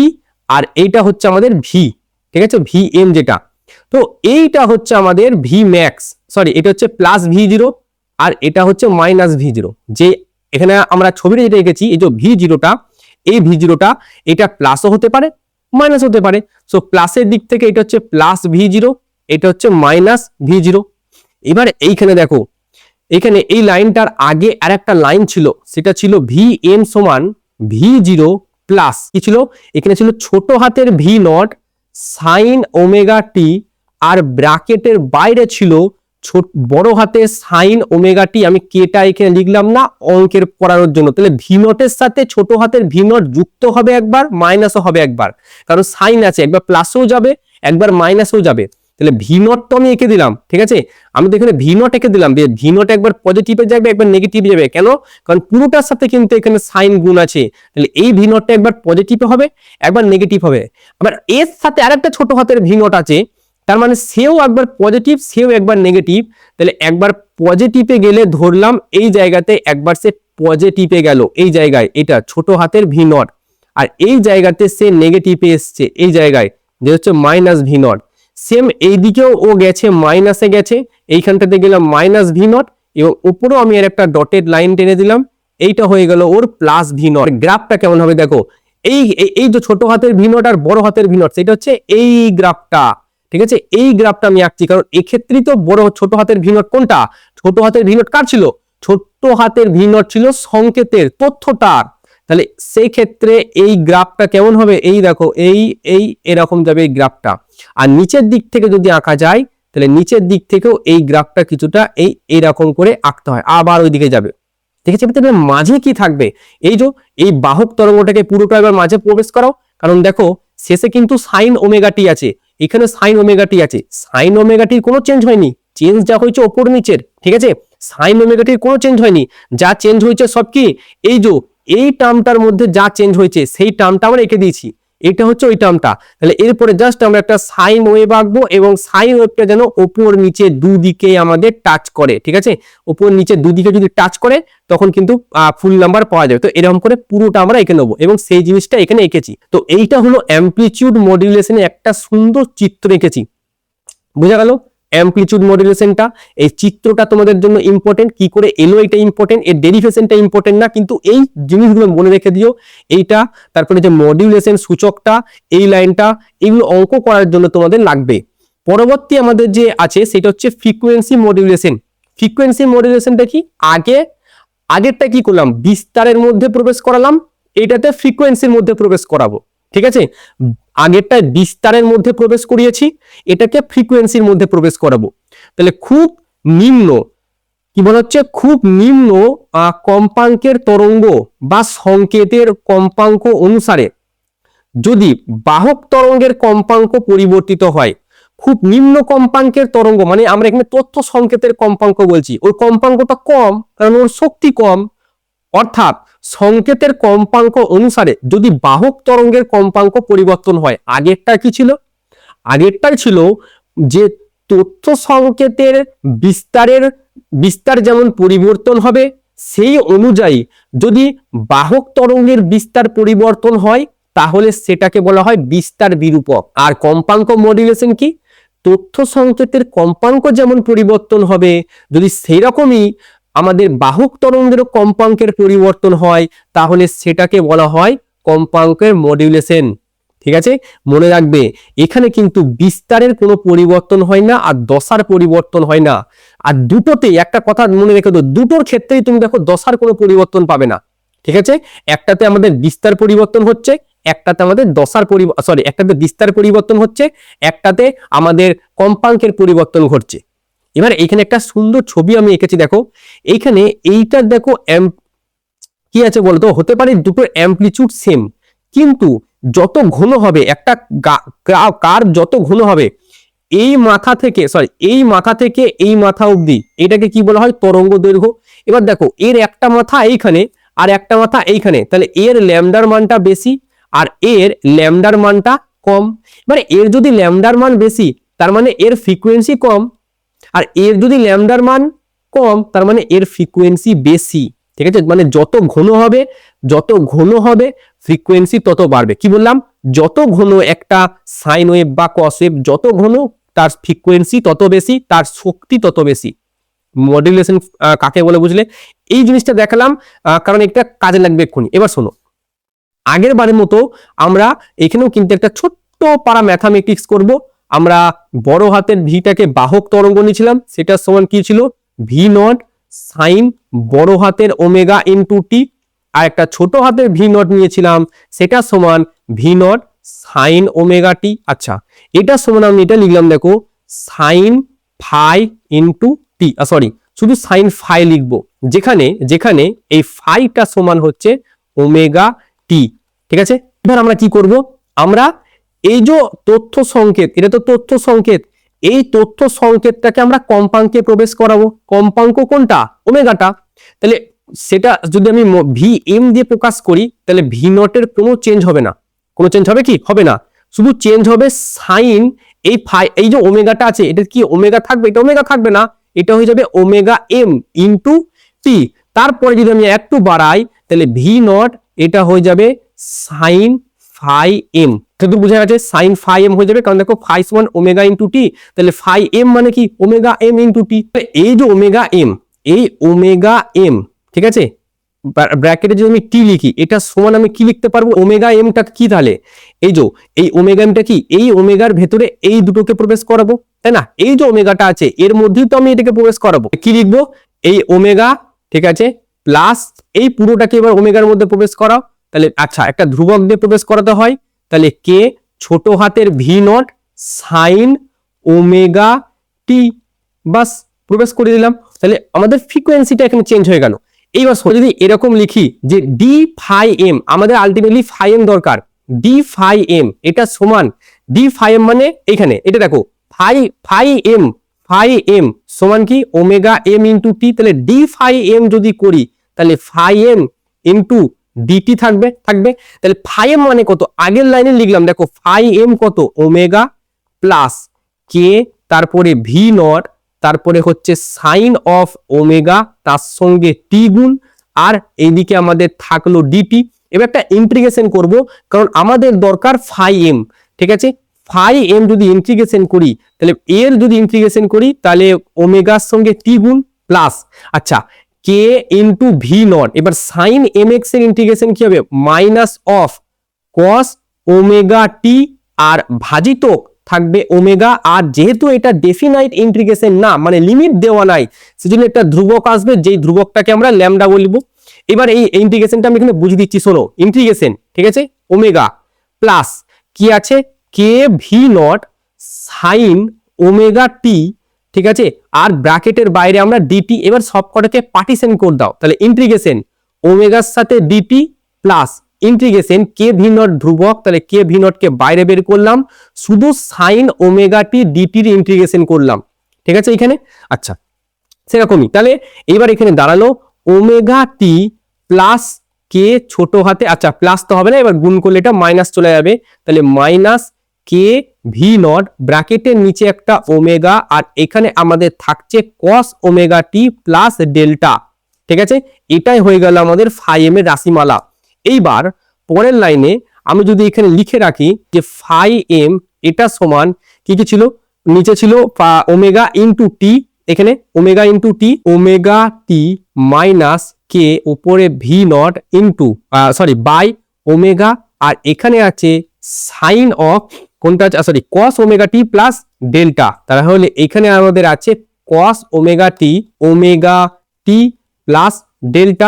আর এইটা হচ্ছে আমাদের ভি, ঠিক আছে, ভি এম যেটা। তো এইটা হচ্ছে আমাদের ভি ম্যাক্স, সরি এটা হচ্ছে প্লাস ভি জিরো, আর এটা হচ্ছে মাইনাস ভি জিরো। যে এখানে আমরা ছবিটা যেটা এঁকেছি, এই যে ভি জিরোটা, এই ভি জিরোটা এটা প্লাসও হতে পারে মাইনাস হতে পারে। সো প্লাসের দিক থেকে এটা হচ্ছে প্লাস ভি জিরো, এটা হচ্ছে মাইনাস ভি জিরো। এবার এইখানে দেখো, এখানে এই লাইনটার আগে আর একটা লাইন ছিল, সেটা ছিল ভি এম সমান ভি জিরো প্লাস কি ছিল? এখানে ছিল ছোট হাতের ভি নট সাইন ওমেগা টি, আর ব্র্যাকেটের বাইরে ছিল বড় হাতে সাইন ওমেগা টি। আমি কেটা এখানে লিখলাম না অঙ্কের করানোর জন্য। তাহলে ভি নটের সাথে ছোট হাতের ভি নট যুক্ত হবে একবার, মাইনাসও হবে একবার, কারণ সাইন আছে, একবার প্লাসও যাবে একবার মাইনাসও যাবে। তাহলে ভি নট তো আমি এঁকে দিলাম, ঠিক আছে? আমি তো এখানে ভি নট এঁকে দিলাম, ভি নট একবার পজিটিভে যাবে একবার নেগেটিভে যাবে। কেন? কারণ পুরোটার সাথে কিন্তু এখানে সাইন গুণ আছে। তাহলে এই ভি নটটা একবার পজিটিভে হবে একবার নেগেটিভ হবে। আবার এর সাথে আরেকটা ছোট হাতের ভি নট আছে, তার মানে সেও একবার পজিটিভ সেও একবার নেগেটিভ। তাহলে একবার পজিটিভে গেলে ধরলাম এই জায়গাতে, একবার সে পজিটিভে গেল এই জায়গায়, এটা ছোট হাতের ভি নট, আর এই জায়গাতে সে নেগেটিভে এসছে এই জায়গায়, যে হচ্ছে মাইনাস ভি নট। সেম এইদিকেও ও গেছে মাইনাসে গেছে, এইখানটাতে গেলাম মাইনাস ভি নট, এবং উপরেও আমি এর একটা ডটেড লাইন টেনে দিলাম, এইটা হয়ে গেল ওর প্লাস ভি নট। গ্রাফটা কেমন হবে দেখো, এই এই যে ছোট হাতের ভি নট আর বড় হাতের ভি নট, সেটা হচ্ছে এই গ্রাফটা, ঠিক আছে? এই গ্রাফটা আমি আঁকছি, কারণ এক্ষেত্রেই তো বড় ছোট হাতের ভি নট কোনটা? ছোট হাতের ভি নট কার ছিল? ছোট হাতের ভি নট ছিল সংকেতের, তথ্যটার। তাহলে সেই ক্ষেত্রে এই গ্রাফটা কেমন হবে? এই দেখো এই এই এরকম যাবে এই গ্রাফটা। আর নিচের দিক থেকে যদি আঁকা যায়, তাহলে নিচের দিক থেকেও এই গ্রাফটা কিছুটা এইরকম করে আঁকতে হয়, আবার ওইদিকে যাবে, ঠিক আছে? তাহলে মাঝে কি থাকবে? এই যে এই বাহক তরঙ্গটাকে পুরোটা এবার মাঝে প্রবেশ করাও, কারণ দেখো শেষে কিন্তু সাইন ওমেগা টি আছে, এখানে সাইন ওমেগা টি আছে। সাইন ওমেগা টির কোনো চেঞ্জ হয়নি, চেঞ্জ যা হয়েছে ওপর নিচের, ঠিক আছে? সাইন ওমেগা টির কোনো চেঞ্জ হয়নি, যা চেঞ্জ হয়েছে সব কি এই যে এই টার্মটার মধ্যে যা চেঞ্জ হয়েছে সেই টার্মটা আমরা এঁকে দিয়েছি, এটা হচ্ছে ওই টার্মটা। তাহলে এরপরে জাস্ট আমরা একটা সাইন ওয়েভ আঁকবো, এবং সাইন ওয়েভটা যেন ওপর নিচে দুদিকে আমাদের টাচ করে, ঠিক আছে? ওপর নিচে দুদিকে যদি টাচ করে তখন কিন্তু ফুল নাম্বার পাওয়া যাবে। তো এরকম করে পুরোটা আমরা এঁকে নেবো, এবং সেই জিনিসটা এখানে এঁকেছি। তো এইটা হলো অ্যামপ্লিটিউড মডুলেশনের একটা সুন্দর চিত্র এঁকেছি, বুঝা গেল? অ্যামপ্লিটিউড মডুলেশনটা, এই চিত্রটা তোমাদের জন্য ইম্পর্টেন্ট। কি করে এলো এটা ইম্পর্টেন্ট, এর ডেরিভেশনটা ইম্পর্টেন্ট না, কিন্তু এই জিনিসগুলো মনে রেখে দিও। এইটা, তারপরে যে মডুলেশন সূচকটা, এই লাইনটা, এগুলো অঙ্ক করার জন্য তোমাদের লাগবে। পরবর্তী আমাদের যে আছে সেটা হচ্ছে ফ্রিকোয়েন্সি মডুলেশন। ফ্রিকোয়েন্সি মডুলেশনটা কি? আগেরটা কি করলাম? বিস্তারের মধ্যে প্রবেশ করালাম, এটাতে ফ্রিকোয়েন্সির মধ্যে প্রবেশ করাবো, ঠিক আছে? আগেরটা বিস্তারের মধ্যে প্রবেশ করিয়েছি, এটাকে ফ্রিকোয়েন্সির মধ্যে প্রবেশ করাবো। তাহলে খুব নিম্ন, কি বলা হচ্ছে, খুব নিম্ন কম্পাঙ্কের তরঙ্গ বা সংকেতের কম্পাঙ্ক অনুসারে যদি বাহক তরঙ্গের কম্পাঙ্ক পরিবর্তিত হয়, খুব নিম্ন কম্পাঙ্কের তরঙ্গ মানে আমরা এখানে তথ্য সংকেতের কম্পাঙ্ক বলছি, ওই কম্পাঙ্কটা কম কারণ ওর শক্তি কম, অর্থাৎ সংকেতের কম্পাঙ্ক অনুসারে যদি বাহক তরঙ্গের কম্পাঙ্ক পরিবর্তন হয়, আগেরটা কি ছিল? আগেরটাই ছিল যে তথ্য সংকেতের বিস্তার যেমন পরিবর্তন হবে, সেই অনুযায়ী যদি বাহক তরঙ্গের বিস্তার পরিবর্তন হয় তাহলে সেটাকে বলা হয় বিস্তার বিরূপক। আর কম্পাঙ্ক মডুলেশন কি? তথ্য সংকেতের কম্পাঙ্ক যেমন পরিবর্তন হবে, যদি সেই রকমই আমাদের বাহক তরঙ্গের কম্পাঙ্কের পরিবর্তন হয় তাহলে সেটাকে বলা হয় কম্পাঙ্কের মডুলেশন। ঠিক আছে, মনে রাখবে এখানে কিন্তু বিস্তারের কোনো পরিবর্তন হয় না আর দশার পরিবর্তন হয় না। আর দুটোতে একটা কথা মনে রেখে দাও, দুটোর ক্ষেত্রেই তুমি দেখো দশার কোনো পরিবর্তন পাবে না। ঠিক আছে, একটাতে আমাদের বিস্তার পরিবর্তন হচ্ছে, একটাতে আমাদের একটাতে বিস্তার পরিবর্তন হচ্ছে, একটাতে আমাদের কম্পাঙ্কের পরিবর্তন ঘটছে। এবার এখানে একটা সুন্দর ছবি আমি এঁকেছি, দেখো এইখানে এইটার দেখো কি আছে বলতো, হতে পারে দুটোর অ্যামপ্লিচিউড সেম, কিন্তু যত ঘন হবে একটা কার, যত ঘন হবে এই মাথা থেকে এই মাথা অবধি, এটাকে কি বলা হয়? তরঙ্গ দৈর্ঘ্য। এবার দেখো এর একটা মাথা এইখানে আর একটা মাথা এইখানে, তাহলে এর ল্যামডার মানটা বেশি আর এর ল্যামডার মানটা কম। এবার এর যদি ল্যামডার মান বেশি তার মানে এর ফ্রিকোয়েন্সি কম, আর এর যদি ল্যামডার মান কম তার মানে এর ফ্রিকোয়েন্সি বেশি। ঠিক আছে, মানে যত ঘন হবে ফ্রিকোয়েন্সি তত বাড়বে। কি বললাম? যত ঘন একটা সাইন ওয়েভ বা কস ওয়েভ, যত ঘন তার ফ্রিকোয়েন্সি তত বেশি, তার শক্তি তত বেশি। মডুলেশন কাকে বলে বুঝলে? এই জিনিসটা দেখালাম কারণ এটা কাজে লাগবে এক্ষুনি। এবার শোনো, আগের বারের মতো আমরা এখানেও কিন্তু একটা ছোট্ট পারা ম্যাথামেটিক্স করব। আমরা বড় হাতের ভিটাকে বাহক তরঙ্গ নিয়েছিলাম, সেটা সমান কি ছিল? ভি নট সাইন বড় হাতের ওমেগা ইনটু টি, আর একটা ছোট হাতের ভি নট নিয়েছিলাম, সেটা সমান ভি নট সাইন ওমেগা টি। আচ্ছা, এটা সমান আমি এটা লিখলাম, দেখো সাইন ফাই ইনটু টি, শুধু সাইন ফাই লিখবো, যেখানে এই ফাইটা সমান হচ্ছে ওমেগা টি। ঠিক আছে, এবার আমরা কি করব? আমরা এই যে তথ্য সংকেত, এটা তো তথ্য সংকেত, এই তথ্য সংকেতটাকে আমরা কম্পাঙ্কে প্রবেশ করাবো। কম্পাঙ্ক কোনটা? ওমেগাটা। তাহলে সেটা যদি আমি ভি এম দিয়ে প্রকাশ করি তাহলে ভি নটের কোনো চেঞ্জ হবে না। কোনো চেঞ্জ হবে কি? হবে না, শুধু চেঞ্জ হবে সাইন এই যে ওমেগাটা আছে, এটা কি ওমেগা থাকবে? এটা ওমেগা থাকবে না, এটা হয়ে যাবে ওমেগা এম ইনটু টি। তারপরে যদি আমি একটু বাড়াই তাহলে ভি নট এটা হয়ে যাবে সাইন ফাই এম। কিন্তু বুঝা গেছে, সাইন ফাই এম হয়ে যাবে, কারণ দেখো ফাই সমান ওমেগা ইনটু টি, তাহলে ফাই এম মানে কি? Omega m into t. এই যে ওমেগা এম, এই ওমেগা এম, ঠিক আছে, ব্র্যাকেটে যদি আমি টি লিখি, এটা সমান আমি কি লিখতে পারবো? ওমেগা এমটা কি তাহলে? এই ওমেগা এমটা কি? এই ওমেগার ভেতরে এই দুটোকে প্রবেশ করাবো, তাই না? এই যে ওমেগাটা আছে এর মধ্যেই তো আমি এটাকে প্রবেশ করাবো। কি লিখবো? এই ওমেগা, ঠিক আছে, প্লাস এই পুরোটাকে এবার ওমেগার মধ্যে প্রবেশ করাও। তাহলে আচ্ছা, একটা ধ্রুবক দিয়ে প্রবেশ করাতে হয়, তাহলে কে ছোট হাতের ভি নট সাইন ওমেগা টি, বাস প্রবেশ করে দিলাম। তাহলে আমাদের ফ্রিকোয়েন্সিটা এখানে চেঞ্জ হয়ে গেল। এইবার যদি এরকম লিখি যে ডি ফাই এম, আমাদের আলটিমেটলি ফাই এম দরকার, ডি ফাই এম এটা সমান, ডি ফাই এম মানে এখানে এটা দেখো ফাই এম সমান কি? Omega m into t. তাহলে ডি ফাই এম যদি করি তাহলে ফাই এম ইনটু ডিটি থাকবে। তাহলে ফাই এম মানে কত? আগের লাইনে লিখলাম, দেখো ফাই এম কত? ওমেগা প্লাস কে, তারপরে ভি নট, তারপরে হচ্ছে সাইন অফ ওমেগা, তার সঙ্গে টি গুণ, আর এইদিকে আমাদের থাকলো ডিটি। এবার একটা ইন্টিগ্রেশন করব, কারণ আমাদের দরকার ফাই এম। ঠিক আছে, ফাই এম যদি ইন্টিগ্রেশন করি তাহলে এর যদি ইন্টিগ্রেশন করি তাহলে ওমেগার সঙ্গে টি গুণ প্লাস, আচ্ছা, কে ইন্টু ভি নট। এবার সাইন এম এক্স এর ইন্টিগ্রেশন কি হবে? মাইনাস অফ কস ওমেগা টি আর ভাজিতক থাকবে ওমেগা। আর যেহেতু এটা ডেফিনাইট ইন্টিগ্রেশন না, মানে লিমিট দেওয়া নাই, সেজন্য একটা ধ্রুবক আসবে, যেই ধ্রুবকটাকে আমরা ল্যামডা বলবো। এবার এই ইন্টিগ্রেশনটা আমি এখানে বুঝিয়ে দিচ্ছি, শোনো। ইন্টিগ্রেশন, ঠিক আছে, ওমেগা প্লাস কি আছে? কে v naught sine omega t, ঠিক আছে, আর ব্র্যাকেটের বাইরে আমরা ডিটি। এবার সবকটাকে পার্টিশন করে দাও, তাহলে ইন্টিগ্রেশন ওমেগার সাথে dt plus integration k v naught ধ্রুবক, তাহলে কে ভি নট কে বাইরে বের করলাম, শুধু সাইন ওমেগা টি ডিটির ইন্টিগ্রেশন করলাম। ঠিক আছে এখানে? আচ্ছা, সেরকমই তাহলে এবার এখানে দাঁড়ালো ওমেগা টি প্লাস কে ছোট হাতে, আচ্ছা প্লাস তো হবে না, এবার গুণ করলে এটা মাইনাস চলে যাবে, তাহলে মাইনাস কে ভি নট, ব্র্যাকেটের নিচে একটা ওমেগা, আর এখানে আমাদের থাকছে কস ওমেগা টি প্লাস ডেল্টা। ঠিক আছে, এটাই হয়ে গেল আমাদের ফাই এম এর রাশিমালা। এইবার পরের লাইনে আমি যদি এখানে লিখে রাখি যে ফাই এম এটা সমান কি কি ছিল, নিচে ছিল ওমেগা ইন্টু টি, এখানে omega into t, omega t minus কে উপরে v naught into by omega, আর এখানে আছে সাইন অফ কোনটা আছে, sorry cos omega t plus delta. তাহলে এখানে আমাদের আছে cos omega t plus delta.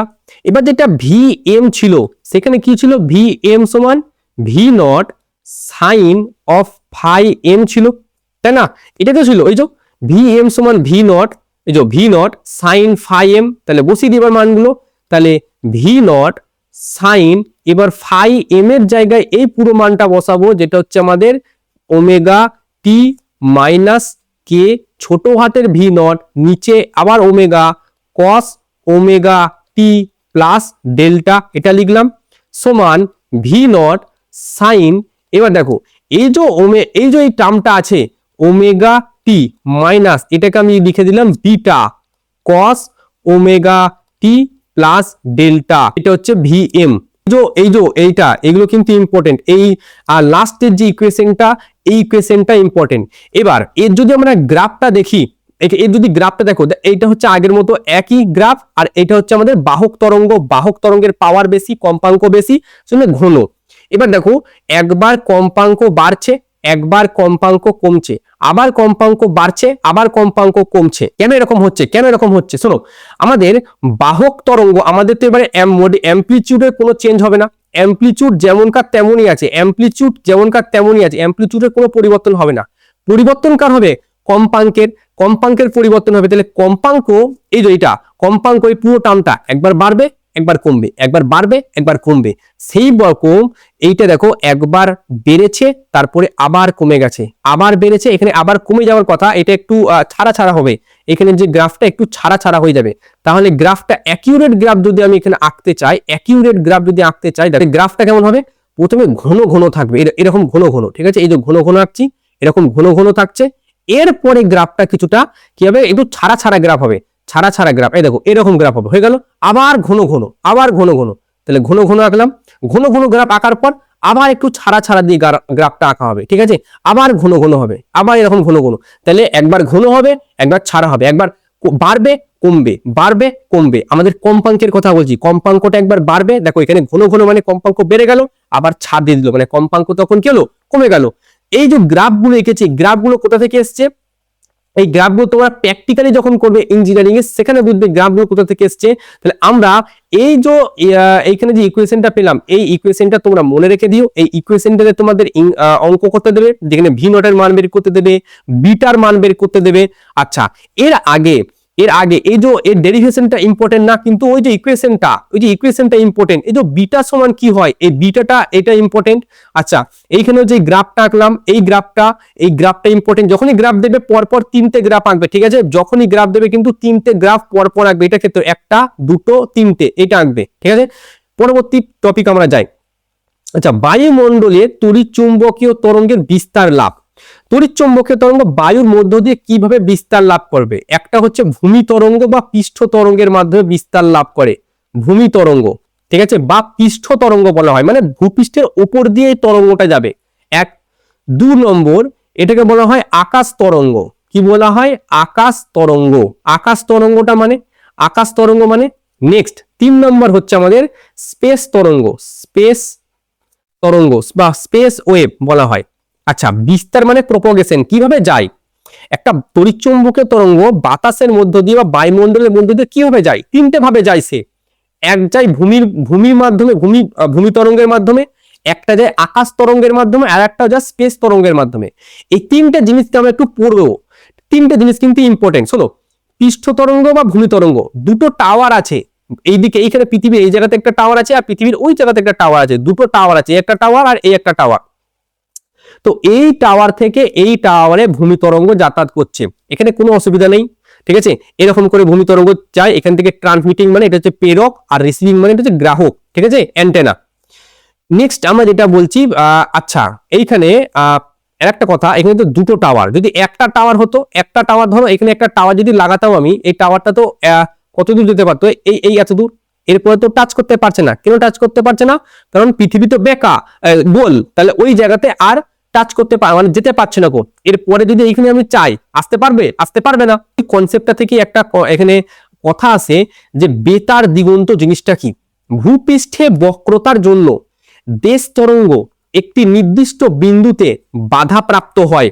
এবার যেটা ভি এম ছিল সেখানে কি ছিল, ভি এম সমান v naught sine of phi m ছিল, তাই না? এটা তো ছিল ওই যে ভি এম সমান ভি নট, এই যে v naught sine phi m, তাহলে বসিয়ে দিবার মানগুলো, তাহলে ভি নট সাইন, এবার ফাই এম এর জায়গায় এই পুরো মানটা বসাবো যেটা হচ্ছে আমাদের ওমেগা টি মাইনাস কে ছোট হাতের ভি নট, নিচে আবার ওমেগা কস ওমেগা টি প্লাস ডেল্টা, এটা লিখলাম সমান ভি নট সাইন। এবার দেখো এই যে এই টার্মটা আছে ওমেগা টি মাইনাস, এটাকে আমি লিখে দিলাম বিটা কস ওমেগা টি প্লাস ডেল্টা, এটা হচ্ছে ভি এম। এইটা এগুলো কিন্তু ইম্পর্টেন্ট, এই লাস্টের যে এই ইকুয়েশনটা ইম্পর্টেন্ট। এবার এর যদি আমরা গ্রাফটা দেখি, এর যদি গ্রাফটা দেখো, এইটা হচ্ছে আগের মতো একই গ্রাফ, আর এটা হচ্ছে আমাদের বাহক তরঙ্গের পাওয়ার বেশি, কম্পাঙ্ক বেশি, ঘন। এবার দেখো একবার কম্পাঙ্ক বাড়ছে, একবার কম্পাঙ্ক কমছে, আবার কম্পাঙ্ক বাড়ছে, আবার কম্পাঙ্ক কমছে। কেন এরকম হচ্ছে? শোনো, আমাদের বাহক তরঙ্গ, আমাদের তো এবারে অ্যামপ্লিটিউডের কোনো চেঞ্জ হবে না, অ্যামপ্লিটিউড যেমনকার তেমনই আছে, অ্যামপ্লিটিউডের কোনো পরিবর্তন হবে না। পরিবর্তন কার হবে? কম্পাঙ্কের পরিবর্তন হবে। তাহলে কম্পাঙ্ক, এই যে এটা কম্পাঙ্ক, এই পুরো টার্মটা একবার বাড়বে একবার কমবে, একবার বাড়বে একবার কমবে। সেই রকম এইটা দেখো একবার বেড়েছে তারপরে আবার কমে গেছে, আবার বেড়েছে, এখানে আবার কমে যাওয়ার কথা, এটা একটু ছাড়া হবে, এখানে যে গ্রাফটা একটু ছাড়া হয়ে যাবে। তাহলে গ্রাফটা অ্যাকিউরেট গ্রাফ যদি আমি এখানে আঁকতে চাই, তাহলে গ্রাফটা কেমন হবে? প্রথমে ঘন থাকবে, এরকম ঘন, ঠিক আছে, এই যে ঘন আঁকছি, এরকম ঘন থাকছে। এরপরে গ্রাফটা কিছুটা কি হবে, একটু ছাড়া গ্রাফ হবে, ছাড়া গ্রাফ, এই দেখো এরকম গ্রাফ হবে, হয়ে গেল। আবার ঘন, তাহলে ঘন আঁকলাম, ঘন গ্রাফ আঁকার পর আবার একটু ছাড়া দিয়ে গ্রাফটা আঁকা হবে, ঠিক আছে, আবার ঘন হবে, আবার এরকম ঘন, তাহলে একবার ঘন হবে একবার ছাড়া হবে, একবার বাড়বে কমবে। আমাদের কম্পাঙ্কের কথা বলছি, কম্পাঙ্কটা একবার বাড়বে, দেখো এখানে ঘন মানে কম্পাঙ্ক বেড়ে গেল, আবার ছাড় দিয়ে দিল মানে কম্পাঙ্ক তখন কি হলো, কমে গেল। এই যে গ্রাফগুলো এঁকেছি, গ্রাফগুলো কোথা থেকে এসছে? এই গ্রাফগুলো তোমরা প্র্যাকটিক্যালি যখন করবে ইঞ্জিনিয়ারিং এ, সেখানে বুঝবে গ্রাফগুলো কোথা থেকে এসছে। তাহলে আমরা এই যে এইখানে যে ইকুয়েশনটা পেলাম, এই ইকুয়েশনটা তোমরা মনে রেখে দিও। এই ইকুয়েশনটাতে তোমাদের অঙ্ক করতে দেবে, যেখানে ভি নটের মান বের করতে দেবে, বিটার মান বের করতে দেবে। আচ্ছা, এর আগে এই যে এর ডেরিভেশনটা ইম্পর্টেন্ট না, কিন্তু ওই যে ইকুয়েশনটা ইম্পর্টেন্ট। এই যে বিটা সমান কি হয়, এই বিটাটা এটা ইম্পর্টেন্ট। আচ্ছা, এইখানে যে গ্রাফটা আঁকলাম, এই গ্রাফটা ইম্পর্টেন্ট। যখনই গ্রাফ দেবে পরপর 3টে গ্রাফ আঁকবে, ঠিক আছে, যখনই গ্রাফ দেবে কিন্তু 3টে গ্রাফ পরপর আঁকবে, এটা ক্ষেত্রে 1 2 3টে এটা আঁকবে, ঠিক আছে। পরবর্তী টপিক আমরা যাই। আচ্ছা, বায়ুমণ্ডলে তড়িৎচুম্বকীয় তরঙ্গের বিস্তার লাভ। তড়িৎচুম্বকীয় তরঙ্গ বায়ুর মধ্য দিয়ে কিভাবে বিস্তার লাভ করবে? একটা হচ্ছে ভূমি তরঙ্গ বা পৃষ্ঠ তরঙ্গের মাধ্যমে বিস্তার লাভ করে, ভূমি তরঙ্গ, ঠিক আছে, বা পৃষ্ঠ তরঙ্গ বলা হয়, মানে ভূপৃষ্ঠের উপর দিয়ে এই তরঙ্গটা যাবে। 2 নম্বর, এটাকে বলা হয় আকাশ তরঙ্গ। কি বলা হয়? আকাশ তরঙ্গ। আকাশ তরঙ্গ মানে নেক্সট 3 নম্বর হচ্ছে আমাদের স্পেস তরঙ্গ বা স্পেস ওয়েভ বলা হয়। আচ্ছা, বিস্তার মানে প্রপোগেশন, কিভাবে যায়? একটা তড়িৎচুম্বকীয় তরঙ্গ বাতাসের মধ্য দিয়ে বা বায়ুমণ্ডলের মধ্য দিয়ে কিভাবে যায়? 3টে ভাবে যায় সে। এক যায় ভূমির মাধ্যমে, ভূমি তরঙ্গের মাধ্যমে, একটা যায় আকাশ তরঙ্গের মাধ্যমে, আর একটা যায় স্পেস তরঙ্গের মাধ্যমে। এই 3টে জিনিসকে আমরা একটু পড়বো, 3টে জিনিস কিন্তু ইম্পর্টেন্ট। শোনো, পৃষ্ঠ তরঙ্গ বা ভূমি তরঙ্গ, 2টো টাওয়ার আছে এইদিকে, এইখানে পৃথিবীর এই জায়গাতে একটা টাওয়ার আছে, আর পৃথিবীর ওই জায়গাতে একটা টাওয়ার আছে, 2টো টাওয়ার আছে, একটা টাওয়ার আর এই একটা টাওয়ার। তো এই টাওয়ার থেকে এই টাওয়ারে ভূমি তরঙ্গ যাতায়াত করছে, এখানে কোনো অসুবিধা নেই, ঠিক আছে। এরকম করে ভূমি তরঙ্গ যায়, এখান থেকে ট্রান্সমিটিং মানে এটা হচ্ছে প্রেরক, আর রিসিভিং মানে এটা হচ্ছে গ্রাহক, ঠিক আছে, অ্যান্টেনা। নেক্সট আমরা যেটা বলছি, আচ্ছা এইখানে এর একটা কথা, এখানে তো দুটো টাওয়ার, যদি একটা টাওয়ার হতো, একটা টাওয়ার ধরো এখানে একটা টাওয়ার যদি লাগাতাম আমি, এই টাওয়ারটা তো কত দূর যেতে পারতো, এই এত দূর, এরপরে তো টাচ করতে পারছে না। কেন টাচ করতে পারছে না? কারণ পৃথিবী তো বেঁকা, গোল, তাহলে ওই জায়গাতে আর টাচ করতে মানে যেতে পারছে না গো। এরপরে যদি এখানে আমি চাই, আসতে পারবে? আসতে পারবে না। এই কনসেপ্টটা থেকে একটা এখানে কথা আছে যে বেতার দিগন্ত জিনিসটা কি। ভূপৃষ্ঠে বক্রতার জন্য দেশ তরঙ্গ একটি নির্দিষ্ট বিন্দুতে বাধাপ্রাপ্ত হয়,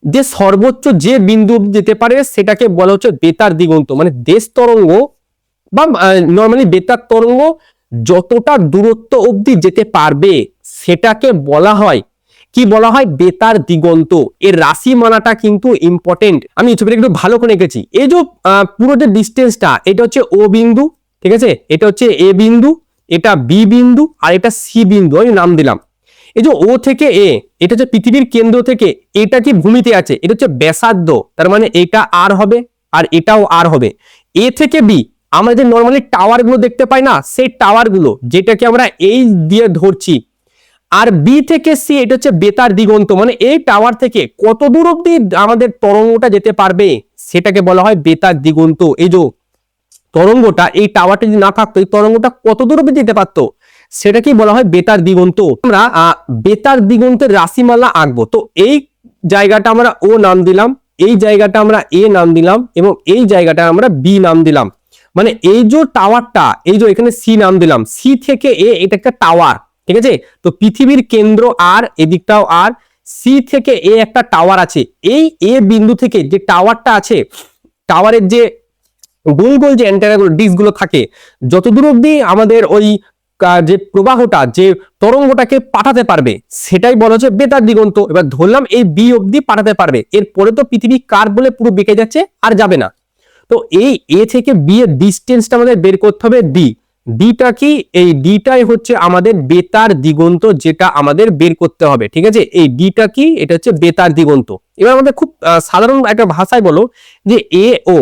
যে সর্বোচ্চ যে বিন্দু যেতে পারে সেটাকে বলা হচ্ছে বেতার দিগন্ত। মানে দেশ তরঙ্গ বা নর্মালি বেতার তরঙ্গ যতটা দূরত্ব অবধি যেতে পারবে সেটাকে বলা হয় কি, বলা হয় বেতার দিগন্ত। এর রাশিমালাটা কিন্তু ইম্পর্টেন্ট, আমি ছবিটা একটু ভালো করে এঁকেছি। এই যে পুরো যে ডিস্টেন্সটা, এটা হচ্ছে ও বিন্দু, ঠিক আছে, এটা হচ্ছে এ বিন্দু, এটা বি বিন্দু, আর এটা সি বিন্দু, আমি নাম দিলাম। এই যে ও থেকে এ, এটা হচ্ছে পৃথিবীর কেন্দ্র থেকে, এটা কি ভূমিতে আছে, এটা হচ্ছে ব্যাসার্ধ, তার মানে এটা আর হবে আর এটাও আর হবে। এ থেকে বি, আমরা যে নর্মালি টাওয়ার গুলো দেখতে পাই না, সেই টাওয়ার গুলো যেটাকে আমরা এই দিয়ে ধরছি। আর বি থেকে সি, এটা হচ্ছে বেতার দিগন্ত, মানে এই টাওয়ার থেকে কত দূর অব্দি আমাদের তরঙ্গটা যেতে পারবে সেটাকে বলা হয় বেতার দিগন্ত। এই যে তরঙ্গটা, এই টাওয়ারটা যদি না থাকতো, এই তরঙ্গটা কত দূর অব্দি যেতে পারতো সেটাকেই বলা হয় বেতার দিগন্ত। আমরা বেতার দিগন্তের রাশিমালা আঁকবো। তো এই জায়গাটা আমরা ও নাম দিলাম, এই জায়গাটা আমরা এ নাম দিলাম, এবং এই জায়গাটা আমরা বি নাম দিলাম। মানে এই যে টাওয়ারটা, এই যে এখানে সি নাম দিলাম, সি থেকে এ, এটা একটা টাওয়ার, ঠিক আছে। তো পৃথিবীর কেন্দ্র আর, এদিকটাও আর, সি থেকে এ একটা টাওয়ার আছে। এই এ বিন্দু থেকে যে টাওয়ারটা আছে, টাওয়ারের যে গোল গোল যে অ্যান্টেনাগুলো, ডিস্কগুলো থাকে, যতদূর অব্দি আমাদের ওই যে প্রবাহটা, যে তরঙ্গটাকে পাঠাতে পারবে সেটাই বলা হচ্ছে বেতার দিগন্ত। এবার ধরলাম এই বি অব্দি পাঠাতে পারবে, এরপরে তো পৃথিবী কার বলে পুরো বেঁকে যাচ্ছে, আর যাবে না। তো এই এ থেকে বি এর ডিস্টেন্সটা আমাদের বের করতে হবে ডি। ডিটা কি? এই ডিটাই হচ্ছে আমাদের বেতার দিগন্ত, যেটা আমাদের বের করতে হবে, ঠিক আছে। এই ডিটা কি? এটা হচ্ছে বেতার দিগন্ত। এবার আমাদের খুব সাধারণ একটা ভাষায় বলো যে এ ও,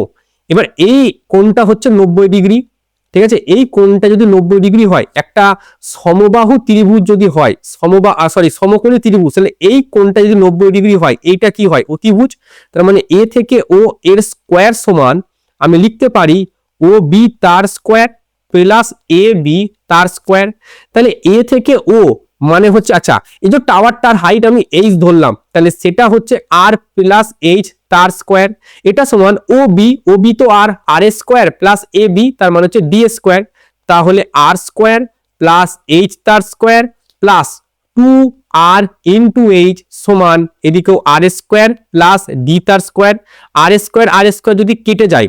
এবার এই কোণটা হচ্ছে 90 ডিগ্রি, ঠিক আছে। এই কোণটা যদি 90 ডিগ্রি হয়, একটা সমবাহু ত্রিভুজ যদি হয়, সমকোণী ত্রিভুজ, তাহলে এই কোণটা যদি 90 ডিগ্রি হয়, এইটা কি হয়? অতিভুজ। তার মানে এ থেকে ও এর স্কোয়ার সমান আমি লিখতে পারি ও বি তার স্কোয়ার প্লাস এ বি তার স্কোয়ার। তাহলে এ থেকে ও মানে হচ্ছে, আচ্ছা এই যে টাওয়ারটার হাইট আমি এইচ ধরলাম, তাহলে সেটা হচ্ছে আর প্লাস এইচ তার স্কোয়ার। এটা সমান ও বি তো আর, আর স্কোয়ার প্লাস এ বি, তার মানে হচ্ছে ডি স্কোয়ার। তাহলে আর স্কোয়ার প্লাস এইচ তার square plus 2r into H সমান এদিকেও আর স্কোয়ার প্লাস ডি তার স্কোয়ার। আর স্কোয়ার যদি কেটে যায়,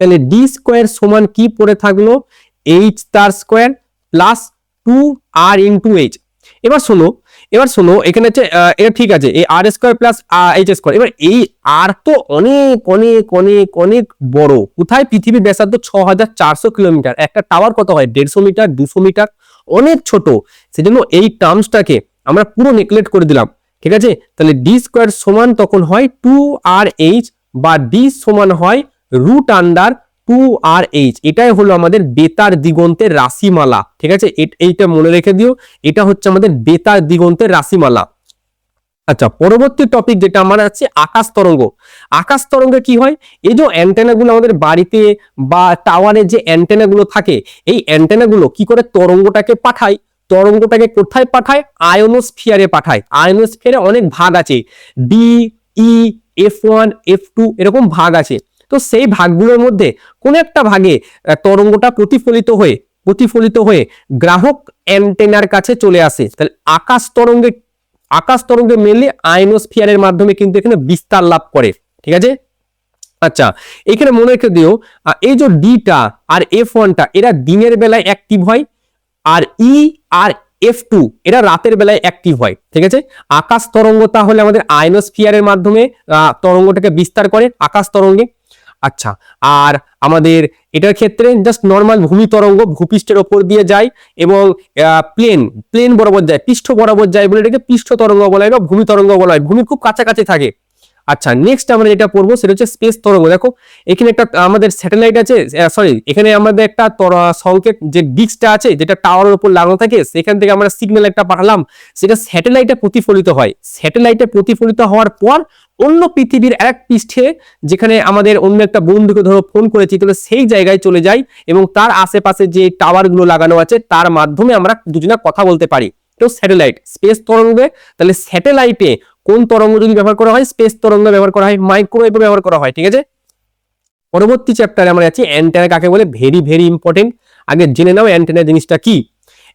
তাহলে ডি স্কোয়ার সমান কি পড়ে থাকলো? এইচ তার square plus 2r into H. এবার শোনো এখানে হচ্ছে এটা ঠিক আছে, এই আর স্কোয়ার প্লাস এইচ স্কোয়ার। এবার এই আর তো অনেক অনেক অনেক অনেক বড়, কোথায়? পৃথিবীর ব্যাসার্ধ 6400 কিলোমিটার, একটা টাওয়ার কত হয়? 150 মিটার, 200 মিটার, অনেক ছোট। সেজন্য এই টার্মসটাকে আমরা পুরো নেগলেক্ট করে দিলাম, ঠিক আছে। তাহলে ডি স্কোয়ার সমান তখন হয় 2rh, বা ডি সমান হয় √2rh। এটাই হলো আমাদের বেতার দিগন্তের রাশিমালা, ঠিক আছে। এইটা মনে রেখে দিও, এটা হচ্ছে আমাদের বেতার দিগন্তের রাশিমালা। আচ্ছা, পরবর্তী টপিক যেটা আমার আছে আকাশ তরঙ্গ। আকাশ তরঙ্গে কি হয়? এই যে অ্যান্টেনাগুলো আমাদের বাড়িতে বা টাওয়ারে যে অ্যান্টেনাগুলো থাকে, এই অ্যান্টেনাগুলো কি করে তরঙ্গটাকে পাঠায়? তরঙ্গটাকে কোথায় পাঠায়? আয়নোস্ফিয়ারে পাঠায়। আয়নোস্ফিয়ারে অনেক ভাগ আছে, ডি, ই, F1, F2 এরকম ভাগ আছে। তো সেই ভাগগুলোর মধ্যে কোন একটা ভাগে তরঙ্গটা প্রতিফলিত হয়ে গ্রাহক অ্যান্টেনার কাছে চলে আসে। তাহলে আকাশ তরঙ্গে মেনলি আয়নোস্ফিয়ারের মাধ্যমে কিন্তু এখানে বিস্তার লাভ করে, ঠিক আছে। আচ্ছা, এখানে মনে রেখে দিও, এই যে ডিটা আর F1টা এরা দিনের বেলায় অ্যাক্টিভ হয়, আর ই আর F2 এরা রাতের বেলায় অ্যাক্টিভ হয়, ঠিক আছে। আকাশ তরঙ্গ তাহলে আমাদের আয়নোস্ফিয়ারের মাধ্যমে তরঙ্গটাকে বিস্তার করে আকাশ তরঙ্গে। আচ্ছা, আর আমাদের এটার ক্ষেত্রে জাস্ট নর্মাল ভূমি তরঙ্গ ভূপৃষ্ঠের ওপর দিয়ে যায় এবং প্লেন বরাবর যায়, পৃষ্ঠ বরাবর যায় বলে এটাকে পৃষ্ঠ তরঙ্গ বলা হয় বা ভূমি তরঙ্গ বলা হয়। ভূমির খুব কাছাকাছি থাকে। আচ্ছা, নেক্সট আমরা যেটা পড়বো সেটা হচ্ছে স্পেস তরঙ্গ। দেখো এখানে একটা আমাদের স্যাটেলাইট আছে, সরি এখানে আমাদের একটা সংকেত যে ডিস্কটা আছে যেটা টাওয়ারের উপর লাগানো থাকে, সেখান থেকে আমরা সিগন্যাল একটা পাঠালাম, সেটা স্যাটেলাইটে প্রতিফলিত হয়। স্যাটেলাইটে প্রতিফলিত হওয়ার পর অন্য পৃথিবীর এক পৃষ্ঠে, যেখানে আমাদের অন্য একটা বন্ধুকে ধরো ফোন করেছি, তাহলে সেই জায়গায় চলে যায় এবং তার আশেপাশে যে টাওয়ারগুলো লাগানো আছে তার মাধ্যমে আমরা দুজনে কথা বলতে পারি। তো স্যাটেলাইট স্পেস তরঙ্গে, তাহলে স্যাটেলাইটে কোন তরঙ্গ যদি ব্যবহার করা হয়, স্পেস তরঙ্গ ব্যবহার করা হয়, মাইক্রোওয়েভ ব্যবহার করা হয়। ঠিক আছে, পরবর্তী চ্যাপ্টারে আমরা আছি অ্যান্টেনা কাকে বলে, ভেরি ভেরি ইম্পর্টেন্ট। আগে জেনে নাও অ্যান্টেনা জিনিসটা কি।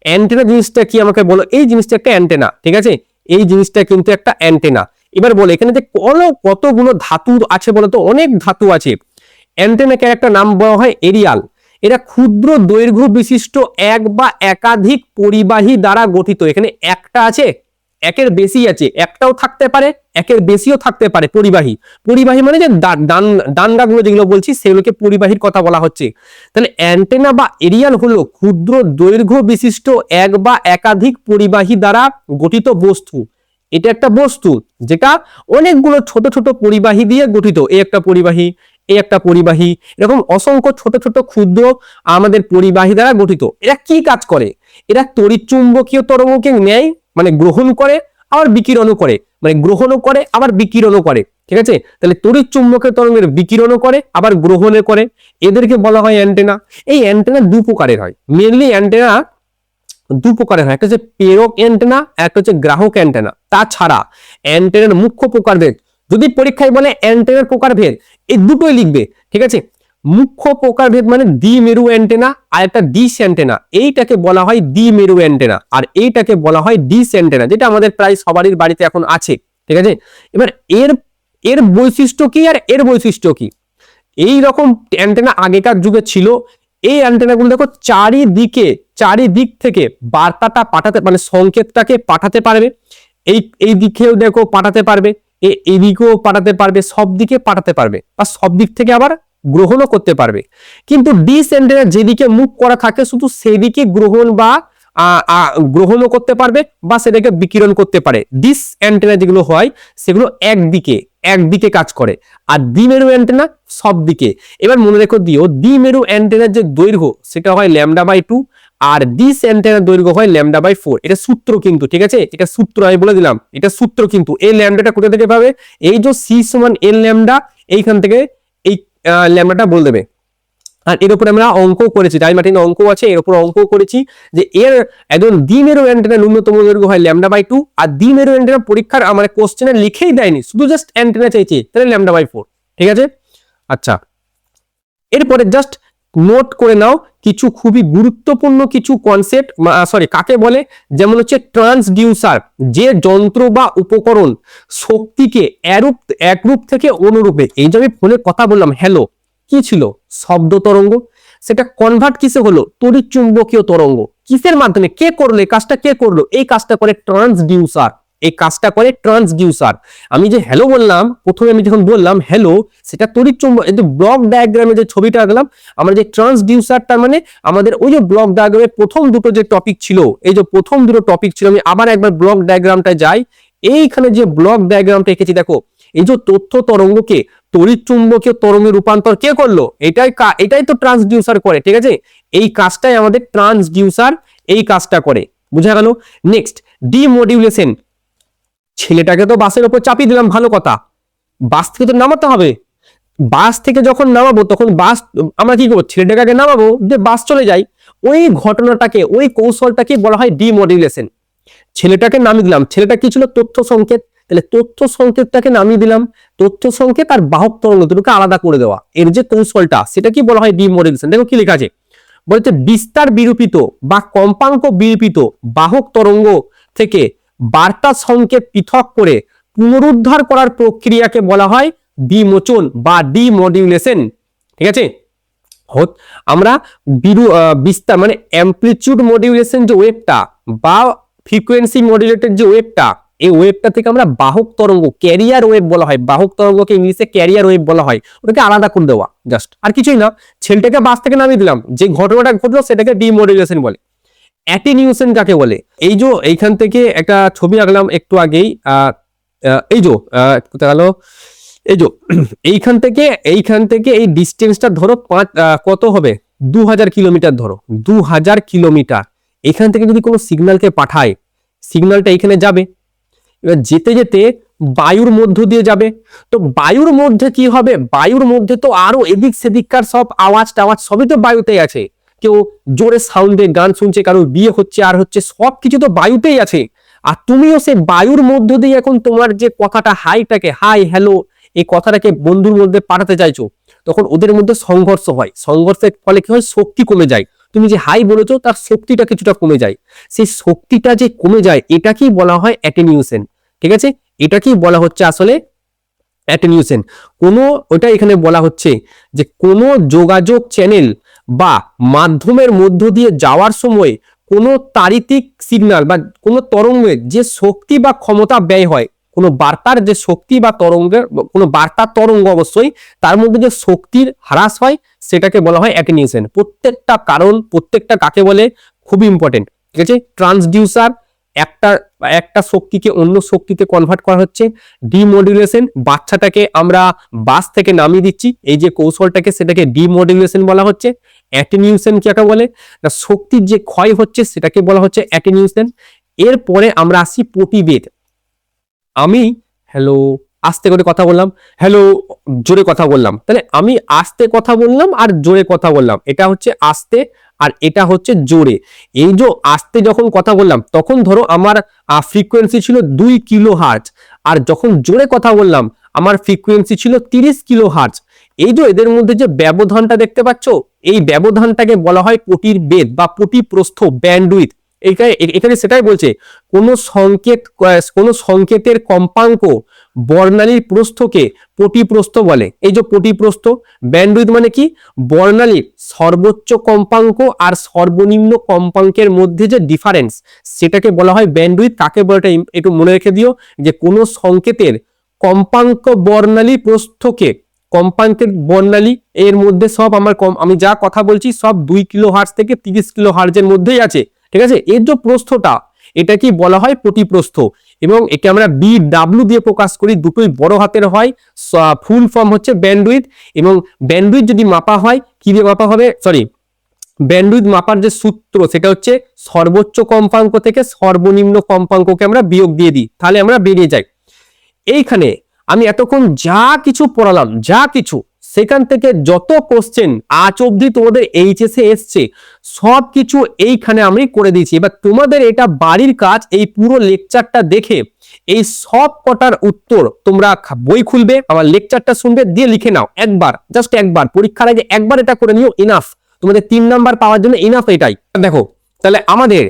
অ্যান্টেনা জিনিসটা কি আমাকে বলো। এই জিনিসটা একটা অ্যান্টেনা, ঠিক আছে, এই জিনিসটা কিন্তু একটা অ্যান্টেনা। এবার বলে এখানে যে কতগুলো ধাতু আছে বলতো, অনেক ধাতু আছে। অ্যান্টেনাকে একটা নাম বলা হয় এরিয়াল। এরা ক্ষুদ্র দৈর্ঘ্য বিশিষ্ট এক বা একাধিক পরিবাহী দ্বারা গঠিত। এখানে একটা আছে, একের বেশি আছে, একটাও থাকতে পারে, একের বেশিও থাকতে পারে। পরিবাহী, পরিবাহী মানে যে ডান্ডাগুলো যেগুলো বলছি সেগুলোকে পরিবাহীর কথা বলা হচ্ছে। তাহলে অ্যান্টেনা বা এরিয়াল হলো ক্ষুদ্র দৈর্ঘ্য বিশিষ্ট এক বা একাধিক পরিবাহী দ্বারা গঠিত বস্তু। এটা একটা বস্তু যেটা অনেকগুলো ছোট ছোট পরিবাহী দিয়ে গঠিত। এই একটা পরিবাহী, এই একটা পরিবাহী, এরকম অসংখ্য ছোট ছোট ক্ষুদ্র আমাদের পরিবাহী দ্বারা গঠিত। এরা কি কাজ করে? এরা তড়িৎচুম্বকীয় তরঙ্গকে নেয়, মানে গ্রহণ করে আবার বিকিরণও করে, মানে গ্রহণও করে আবার বিকিরণও করে। ঠিক আছে, তাহলে তড়িৎচুম্বকীয় তরঙ্গের বিকিরণও করে আবার গ্রহণও করে, এদেরকে বলা হয় অ্যান্টেনা। এই অ্যান্টেনা দু প্রকারের হয়, মেনলি অ্যান্টেনা দু প্রকারের হয়, একটা হচ্ছে প্রেরক অ্যান্টেনা, একটা হচ্ছে গ্রাহক অ্যান্টেনা। তাছাড়া অ্যান্টেনার মুখ্য প্রকারভেদ, যদি পরীক্ষায় বলে অ্যান্টেনার প্রকারভেদ, এই দুটোই লিখবে। ঠিক আছে, মুখ্য প্রকারভেদ মানে দ্বিমেরু অ্যান্টেনা আর একটা ডিশ অ্যান্টেনা, এইটাকে বলা হয় দ্বিমেরু অ্যান্টেনা, আর এইটাকে বলা হয় ডিশ অ্যান্টেনা, যেটা আমাদের প্রায় সবারই বাড়িতে এখন আছে। ঠিক আছে, এবার এর এর বৈশিষ্ট্য কি আর এর বৈশিষ্ট্য কি? এই রকম অ্যান্টেনা আগেকার যুগে ছিল। এই অ্যান্টেনাগুলো দেখো চারিদিক থেকে বার্তাটা পাঠাতে, মানে সংকেতটাকে পাঠাতে পারবে। এই দিকেও দেখো পাঠাতে পারবে, এই দিকেও পাঠাতে পারবে, সব দিকে পাঠাতে পারবে, বা সব দিক থেকে আবার গ্রহণও করতে পারবে। কিন্তু ডিশ অ্যান্টেনা যেদিকে মুখ করা থাকে শুধু সেদিকে গ্রহণ বা গ্রহণও করতে পারবে বা সেটাকে বিকিরণ করতে পারে। ডিশ অ্যান্টেনা যেগুলো হয় সেগুলো একদিকে কাজ করে, আর দ্বিমেরু অ্যান্টেনা সব দিকে। এবার মনে রেখো দিও, দ্বিমেরু অ্যান্টেনার যে দৈর্ঘ্য সেটা হয় λ/2, আর ডিশ অ্যান্টেনার দৈর্ঘ্য হয় λ/4। এটা সূত্র কিন্তু, ঠিক আছে, এটা সূত্র আমি বলে দিলাম, এটা সূত্র কিন্তু। এই ল্যামডাটা কোথা থেকে পাবে? এই যে সি সমান এল ল্যামডা, এইখান থেকে এই ল্যামডাটা বলে দেবে। আর এর উপর আমরা অঙ্ক করেছি, ডাইমার্টিন অঙ্ক আছে, এর উপর অঙ্ক করেছি যে এর একজন দ্বিমেরু অ্যান্টেনা ন্যূনতম দৈর্ঘ্য হয় λ/2, আর দ্বিমেরু অ্যান্টেনা পরীক্ষার আমার কোশ্চেনে লিখেই দেয়নি, শুধু জাস্ট অ্যান্টেনা চাইছে, তাহলে λ/4। ঠিক আছে, আচ্ছা এরপরে জাস্ট নোট করে নাও কিছু খুবই গুরুত্বপূর্ণ কিছু কনসেপ্ট, কাকে বলে, যেমন হচ্ছে ট্রান্সডিউসার, যে যন্ত্র বা উপকরণ শক্তিকে একরূপ থেকে অনুরূপে, এই যে আমি ফোনে কথা বললাম হ্যালো, কি ছিল? শব্দ তরঙ্গ, সেটা কনভার্ট কিসে হলো? তড়িৎ চুম্বকীয় তরঙ্গ। কিসের মাধ্যমে? কে করলো এই কাজটা? কে করলো এই কাজটা? করে ট্রান্সডিউসার, এই কাজটা করে ট্রান্সডিউসার। আমি যে হ্যালো বললাম, প্রথমে আমি যখন বললাম হ্যালো, সেটা তড়িৎ চুম্বক, এই যে ব্লক ডায়াগ্রামে যে ছবিটা আঁকলাম, আমরা যে ট্রান্সডিউসারটা মানে আমাদের ওই যে ব্লক ডায়াগ্রামের প্রথম দুটো যে টপিক ছিল, এই যে প্রথম দুটো টপিক ছিল, আমি আবার একবার ব্লক ডায়াগ্রামটা যাই, এইখানে যে ব্লক ডায়াগ্রামটা এঁকেছি দেখো, এই যে তথ্য তরঙ্গকে তড়িৎ চুম্বকীয় তরঙ্গে রূপান্তর কে করলো? এটাই তো ট্রান্সডিউসার করে। ঠিক আছে, এই কাজটাই আমাদের ট্রান্সডিউসার এই কাজটা করে। বুঝা গেল? নেক্সট, ডিমোডিউলেশন। ছেলেটাকে তো বাসের উপর চাপিয়ে দিলাম, ভালো কথা, বাস থেকে তো নামাতে হবে। বাস থেকে যখন নামাবো তখন আমরা কি করবো? ছেলেটাকে আগে নামাবো, যে বাস চলে যায়। ওই ঘটনাটাকে, ওই কৌশলটাকে বলা হয় ডিমোডিউলেশন। ছেলেটাকে নামিয়ে দিলাম, ছেলেটা কি ছিল? তথ্য সংকেত, তাহলে তথ্য সংকেতটাকে নামিয়ে দিলাম। তথ্য সংকেত আর বাহক তরঙ্গ দুটোকে আলাদা করে দেওয়া, এর যে কৌশলটা, সেটা কি বলা হয়? ডিমোডুলেশন। দেখো কি লেখা আছে, বলছে বিস্তার বিরূপিত বা কম্পাঙ্ক বিরূপিত বাহক তরঙ্গ থেকে বার্তা সংকেত পৃথক করে পুনরুদ্ধার করার প্রক্রিয়াকে বলা হয় বিমোচন বা ডিমোডুলেশন। ঠিক আছে, আমরা বিস্তার মানে অ্যামপ্লিটিউড মডিউলেশন যে ওয়েভটা বা ফ্রিকোয়েন্সি মডুলেটেড যে ওয়েভটা, এই ওয়েভটা থেকে আমরা বাহক তরঙ্গ, ক্যারিয়ার ওয়েভ বলা হয়, বাহক তরঙ্গকে ইংলিশে ক্যারিয়ার ওয়েভ বলা হয়, ওটাকে আলাদা করে দেওয়া জাস্ট, আর কিছুই না। ছেলেটাকে বাস থেকে নামিয়ে দিলাম, যে ঘটনাটা ঘটলো সেটাকে ডিমোডুলেশন বলে। অ্যাটেনিউশন কাকে বলে? এই যে এইখান থেকে একটা ছবি আঁকলাম একটু আগেই, এই যে কোথায় গেল, এই যে এইখান থেকে এই ডিস্টেন্সটা ধরো কত হবে, 2000 কিলোমিটার, ধরো 2000 কিলোমিটার। এখান থেকে যদি কোনো সিগন্যালকে পাঠায়, সিগন্যালটা এখানে যাবে, এবার যেতে যেতে বায়ুর মধ্য দিয়ে যাবে। তো বায়ুর মধ্যে কি হবে, বায়ুর মধ্যে তো আরো এদিক সেদিককার সব আওয়াজ টাওয়াজ সবই তো বায়ুতেই আছে। কেউ জোরে সাউন্ডে গান শুনছে, কারোর বিয়ে হচ্ছে আর হচ্ছে, সবকিছু তো বায়ুতেই আছে। আর তুমিও সেই বায়ুর মধ্য দিয়ে এখন তোমার যে কথাটা হাইটাকে, হাই হ্যালো, এই কথাটাকে বন্ধুর মধ্যে পাঠাতে চাইছো, তখন ওদের মধ্যে সংঘর্ষ হয়। সংঘর্ষের ফলে কি হয়, শক্তি কমে যায়। তুমি যে হাই বলেছো তার শক্তিটা কিছুটা কমে যায়। সেই শক্তিটা যে কমে যায় এটাকেই বলা হয় অ্যাটেনিউশন। ঠিক আছে, এটাকেই বলা হচ্ছে আসলে অ্যাটেনিউশন। ওটা এখানে বলা হচ্ছে যে কোনো যোগাযোগ চ্যানেল বা মাধ্যমের মধ্য দিয়ে যাওয়ার সময় কোনো তাড়িতিক সিগন্যাল বা কোনো তরঙ্গের যে শক্তি বা ক্ষমতা ব্যয় হয়, কোনো বার্তার যে শক্তি বা তরঙ্গের, কোনো বার্তার তরঙ্গ অবশ্যই, তার মধ্যে যে শক্তির হ্রাস হয় সেটাকে বলা হয় অ্যাটেনিউশন। প্রত্যেকটা কারণ, প্রত্যেকটা কাকে বলে, খুবই ইম্পর্টেন্ট। ঠিক আছে, ট্রান্সডিউসার, একটা শক্তিকে অন্য শক্তিতে কনভার্ট করা হচ্ছে। ডিমodulation, বাচ্চাটাকে আমরা বাস থেকে নামিয়ে দিচ্ছি, এই যে কৌশলটাকে, সেটাকে ডিমodulation বলা হচ্ছে। অ্যাটেনিউশন কাকে বলে না, শক্তির যে ক্ষয় হচ্ছে সেটাকে বলা হচ্ছে অ্যাটেনিউশন। এরপরে আমরা আসি প্রতিবেদ। আমি হ্যালো আস্তে করে কথা বললাম, হ্যালো জোরে কথা বললাম, তাহলে আমি আস্তে কথা বললাম আর জোরে কথা বললাম, এটা হচ্ছে আস্তে আর এটা হচ্ছে জোরে। এই যে আস্তে যখন কথা বললাম তখন ধরো আমার ফ্রিকোয়েন্সি ছিল 2 কিলোহার্টজ, আর যখন জোরে কথা বললাম আমার ফ্রিকোয়েন্সি ছিল 30 কিলোহার্টজ। এই যে এদের মধ্যে যে ব্যবধানটা দেখতে পাচ্ছ, এই ব্যবধানটাকে বলা হয় প্রতিবেদ বা প্রতিপ্রস্থ, ব্যান্ডউইথ। এখানে সেটাই বলছে, কোন সংকেতের কম্পাঙ্ক বর্ণালীর প্রস্থকে প্রতিপ্রস্থ বলে। এই যে প্রতিপ্রস্থ, ব্যান্ডউইথ মানে কি, বর্ণালীর সর্বোচ্চ কম্পাঙ্ক আর সর্বনিম্ন কম্পাঙ্কের মধ্যে যে ডিফারেন্স সেটাকে বলা হয় ব্যান্ডউইথ। কাকে বলে এটা একটু মনে রেখে দিও, যে কোন সংকেতের কম্পাঙ্ক বর্ণালী প্রস্থকে, কম্পাঙ্কের বর্ণালী এর মধ্যে সব আমি যা কথা বলছি সব 2 কিলোহার্টজ থেকে 30 কিলোহার্টজের মধ্যেই আছে। ঠিক আছে, এর যে প্রস্থটা এটা কি বলা হয় প্রতিপ্রস্থ, এবং একে আমরা BW দিয়ে প্রকাশ করি, দুটোই বড় হাতের হয়। ফুল ফর্ম হচ্ছে ব্যান্ডউইথ। এবং ব্যান্ডউইথ যদি মাপা হয় কি দিয়ে মাপা হবে, ব্যান্ডউইথ মাপার যে সূত্র সেটা হচ্ছে সর্বোচ্চ কম্পাঙ্ক থেকে সর্বনিম্ন কম্পাঙ্ককে আমরা বিয়োগ দিয়ে দিই, তাহলে আমরা বেরিয়ে যাই। এইখানে আমি এতক্ষণ যা কিছু পড়ালাম, যা কিছু, সেখান থেকে যত কোশ্চেন আজ অবধি তোমাদের এইচএসে এসছে সব কিছু এইখানে আমি করে দিয়েছি। এবার তোমাদের এটা বাড়ির কাজ, এই পুরো লেকচারটা দেখে এই সব কটার উত্তর তোমরা বই খুলবে, আমার লেকচারটা শুনবে, দিয়ে লিখে নাও একবার, জাস্ট একবার, পরীক্ষার আগে একবার এটা করে নিও, ইনাফ। তোমাদের 3 নাম্বার পাওয়ার জন্য ইনাফ এটাই। দেখো তাহলে আমাদের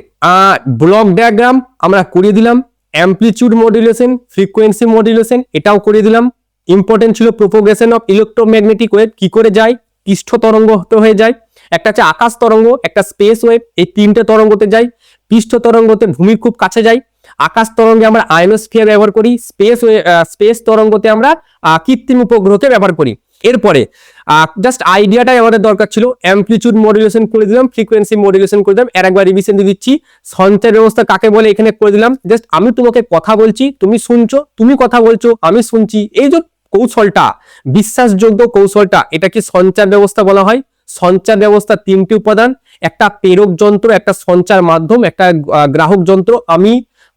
ব্লক ডায়াগ্রাম আমরা করিয়ে দিলাম, অ্যামপ্লিটিউড মডুলেশন, ফ্রিকোয়েন্সি মডুলেশন এটাও করে দিলাম। ইম্পর্টেন্ট ছিল প্রোপোগেশন অফ ইলেকট্রোম্যাগনেটিক ওয়েভ, কি করে যায়, পৃষ্ঠ তরঙ্গ হয়ে যায়, একটা হচ্ছে আকাশ তরঙ্গ, একটা স্পেস ওয়েভ, এই 3টে তরঙ্গতে যায়। পৃষ্ঠ তরঙ্গতে ভূমির খুব কাছে যায়, আকাশ তরঙ্গে আমরা আয়নোস্ফিয়ার ব্যবহার করি, স্পেস তরঙ্গতে আমরা কৃত্রিম উপগ্রহকে ব্যবহার করি। এরপরে জাস্ট আইডিয়াটাই আমাদের দরকার ছিল, অ্যামপ্লিটিউড মডুলেশন করে দিলাম, ফ্রিকোয়েন্সি মডুলেশন করে দিলাম, একবার রিভিশন দিয়ে দিচ্ছি। সঞ্চার ব্যবস্থা কাকে বলে এখানে করে দিলাম, জাস্ট আমি তোমাকে কথা বলছি, তুমি শুনছো, তুমি কথা বলছো, আমি শুনছি, এই যে কৌশলটা, বিশ্বাসযোগ্য কৌশলটা, এটাকে সঞ্চার ব্যবস্থা বলা হয়। সঞ্চার ব্যবস্থা 3টি উপাদান, একটা প্রেরক যন্ত্র, একটা সঞ্চার মাধ্যম, একটা গ্রাহক যন্ত্র। আমি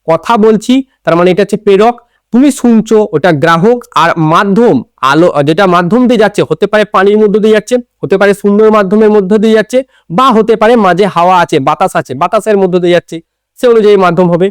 কথা বলছি তার মানে এটা হচ্ছে প্রেরক, তুমি শুনছো ওটা গ্রাহক, আর মাধ্যম আলো যেটা মাধ্যম দিয়ে যাচ্ছে, হতে পারে পানির মধ্যে দিয়ে যাচ্ছে, হতে পারে সুন্দর মাধ্যমের মধ্যে দিয়ে যাচ্ছে, বা হতে পারে মাঝে হাওয়া আছে, বাতাস আছে, বাতাসের মধ্যে দিয়ে যাচ্ছে, সে অনুযায়ী মাধ্যম হবে।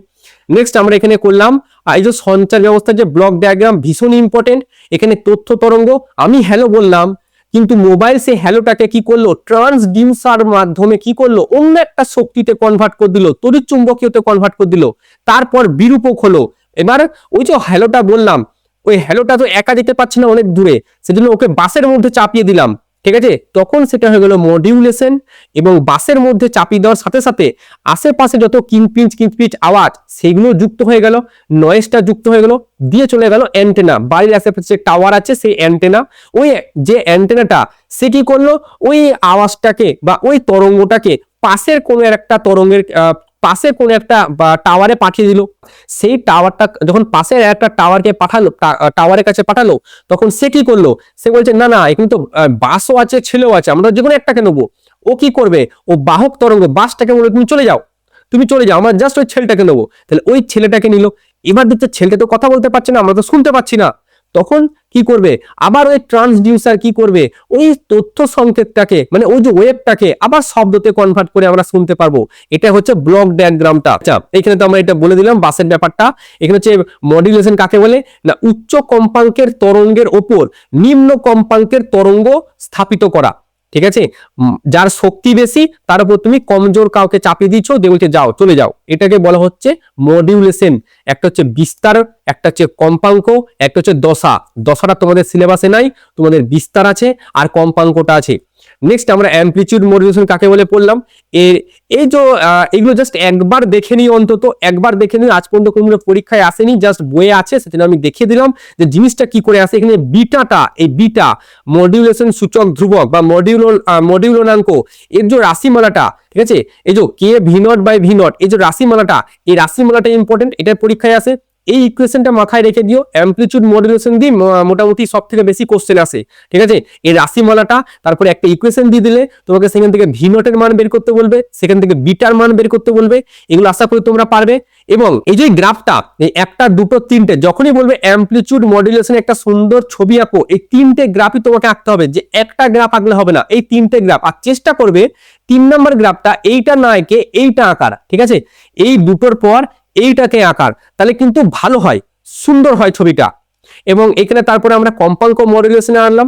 নেক্সট আমরা এখানে করলাম এই যে সঞ্চার ব্যবস্থার যে ব্লক ডায়াগ্রাম, ভীষণ ইম্পর্টেন্ট। এখানে তথ্য তরঙ্গ, আমি হ্যালো বললাম কিন্তু মোবাইল সেই হ্যালোটাকে কি করলো, ট্রান্সডিউসার মাধ্যমে কি করলো, অন্য একটা শক্তিতে কনভার্ট করে দিল, তড়িৎ চুম্বকীয়তে কনভার্ট করে দিল, তারপর বিরূপক হলো। এবার ওই যে হ্যালোটা বললাম, ওই হ্যালোটা তো একা যেতে পারছে না অনেক দূরে, সেজন্য ওকে বাসের মধ্যে চাপিয়ে দিলাম। ঠিক আছে, তখন সেটা হয়ে গেল মডিউলেশন, এবং বাসের মধ্যে চাপিয়ে দেওয়ার সাথে সাথে আশেপাশে যত কিঞ্চিৎ আওয়াজ সেগুলো যুক্ত হয়ে গেল, নয়েজটা যুক্ত হয়ে গেল, দিয়ে চলে গেল অ্যান্টেনা, বাড়ির আশেপাশে যে টাওয়ার আছে সেই অ্যান্টেনা, ওই যে অ্যান্টেনাটা সে কি করলো, ওই আওয়াজটাকে বা ওই তরঙ্গটাকে পাশের কোনো একটা তরঙ্গের পাশে কোন একটা টাওয়ারে পাঠিয়ে দিল। সেই টাওয়ারটা যখন পাশের একটা টাওয়ারকে পাঠালো, টাওয়ারের কাছে পাঠালো, তখন সে কি করলো, সে বলছে না না এখানে তো বাসও আছে ছেলেও আছে, আমরা যে কোনো একটাকে নেবো। ও কি করবে, ও বাহক তরঙ্গ বাসটাকে বলে তুমি চলে যাও, তুমি চলে যাও, আমরা জাস্ট ওই ছেলেটাকে নেবো। তাহলে ওই ছেলেটাকে নিল। এবার দেখছে ছেলেটা তো কথা বলতে পারছে না, আমরা তো শুনতে পাচ্ছি না। তখন কি করবে, আবার ওই ট্রান্সডিউসার কি করবে, ওই তথ্য সংকেতটাকে মানে ওই যে ওয়েবটাকে আবার শব্দতে কনভার্ট করে আমরা শুনতে পারবো। এটা হচ্ছে ব্লক ডায়াগ্রামটা। আচ্ছা, এখানে তো আমরা এটা বলে দিলাম বাসের ব্যাপারটা। এখানে হচ্ছে মডুলেশন কাকে বলে না, উচ্চ কম্পাঙ্কের তরঙ্গের ওপর নিম্ন কম্পাঙ্কের তরঙ্গ স্থাপিত করা। ঠিক আছে, যার শক্তি বেশি তার উপর তুমি কমজোর কাউকে চাপিয়ে দিচ্ছ, দিয়ে বলছে যাও চলে যাও, এটাকে বলা হচ্ছে মডিউলেশন। একটা হচ্ছে বিস্তার, একটা হচ্ছে কম্পাঙ্ক, একটা হচ্ছে দশা। দশাটা তোমাদের সিলেবাসে নাই, তোমাদের বিস্তার আছে আর কম্পাঙ্কটা আছে। নেক্সট আমরা অ্যামপ্লিটিউড মডুলেশন কাকে বলে পড়লাম। এই যে এগুলো জাস্ট একবার দেখে নিই, অন্তত একবার দেখে নিই। আজ পর্যন্ত কোনো পরীক্ষায় আসেনি, জাস্ট বইয়ে আছে, সেজন্য আমি দেখিয়ে দিলাম যে জিনিসটা কি করে আসে। এখানে বিটাটা, এই বিটা মডিউলেশন সূচক ধ্রুবক বা মডিউলনাঙ্ক, এর যে রাশিমালাটা, ঠিক আছে, এই যে k v naught by v naught, এই যে রাশিমালাটা, এই রাশিমালাটা ইম্পর্টেন্ট, এটা পরীক্ষায় আসে। এই ইকুয়েশনটা মাথায় রেখে দিও। অ্যামপ্লিটিউড মডুলেশন দিয়ে মোটামুটি সব থেকে বেশি কোশ্চেন আসে। ঠিক আছে, এই রাশিমালাটা, তারপরে একটা ইকুয়েশন দিয়ে দিলে তোমাকে সেখান থেকে ভি নটের মান বের করতে বলবে, সেখান থেকে বিটার মান বের করতে বলবে। এগুলো আশা করি তোমরা পারবে। এবং এই যে গ্রাফটা, এই একটা দুটো তিনটে, যখনই বলবে অ্যামপ্লিটিউড মডুলেশন একটা সুন্দর ছবি আঁকো, এই তিনটে গ্রাফই তোমাকে আঁকতে হবে, যে একটা গ্রাফ আঁকলে হবে না, এই তিনটে গ্রাফ। আর চেষ্টা করবে 3 নম্বর গ্রাফটা এইটা না এঁকে এইটা আঁকার। ঠিক আছে, এই দুটোর পর এইটাকে আঁকার, তাহলে কিন্তু ভালো হয়, সুন্দর হয় ছবিটা। এবং এখানে তারপরে আমরা কম্পাঙ্ক মডুলেশনে আনলাম।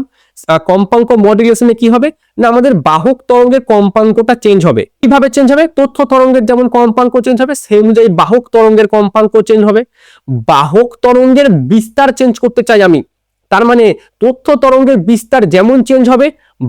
কম্পাঙ্ক মডুলেশনে কি হবে না, আমাদের বাহক তরঙ্গের কম্পাঙ্কটা চেঞ্জ হবে। কিভাবে চেঞ্জ হবে, তথ্য তরঙ্গের যেমন কম্পাঙ্ক চেঞ্জ হবে, সেই অনুযায়ী বাহক তরঙ্গের কম্পাঙ্ক চেঞ্জ হবে। বাহক তরঙ্গের বিস্তার চেঞ্জ করতে চাই আমি, তার মানে তথ্য তরঙ্গের বিস্তার যেমন চেঞ্জ হবে,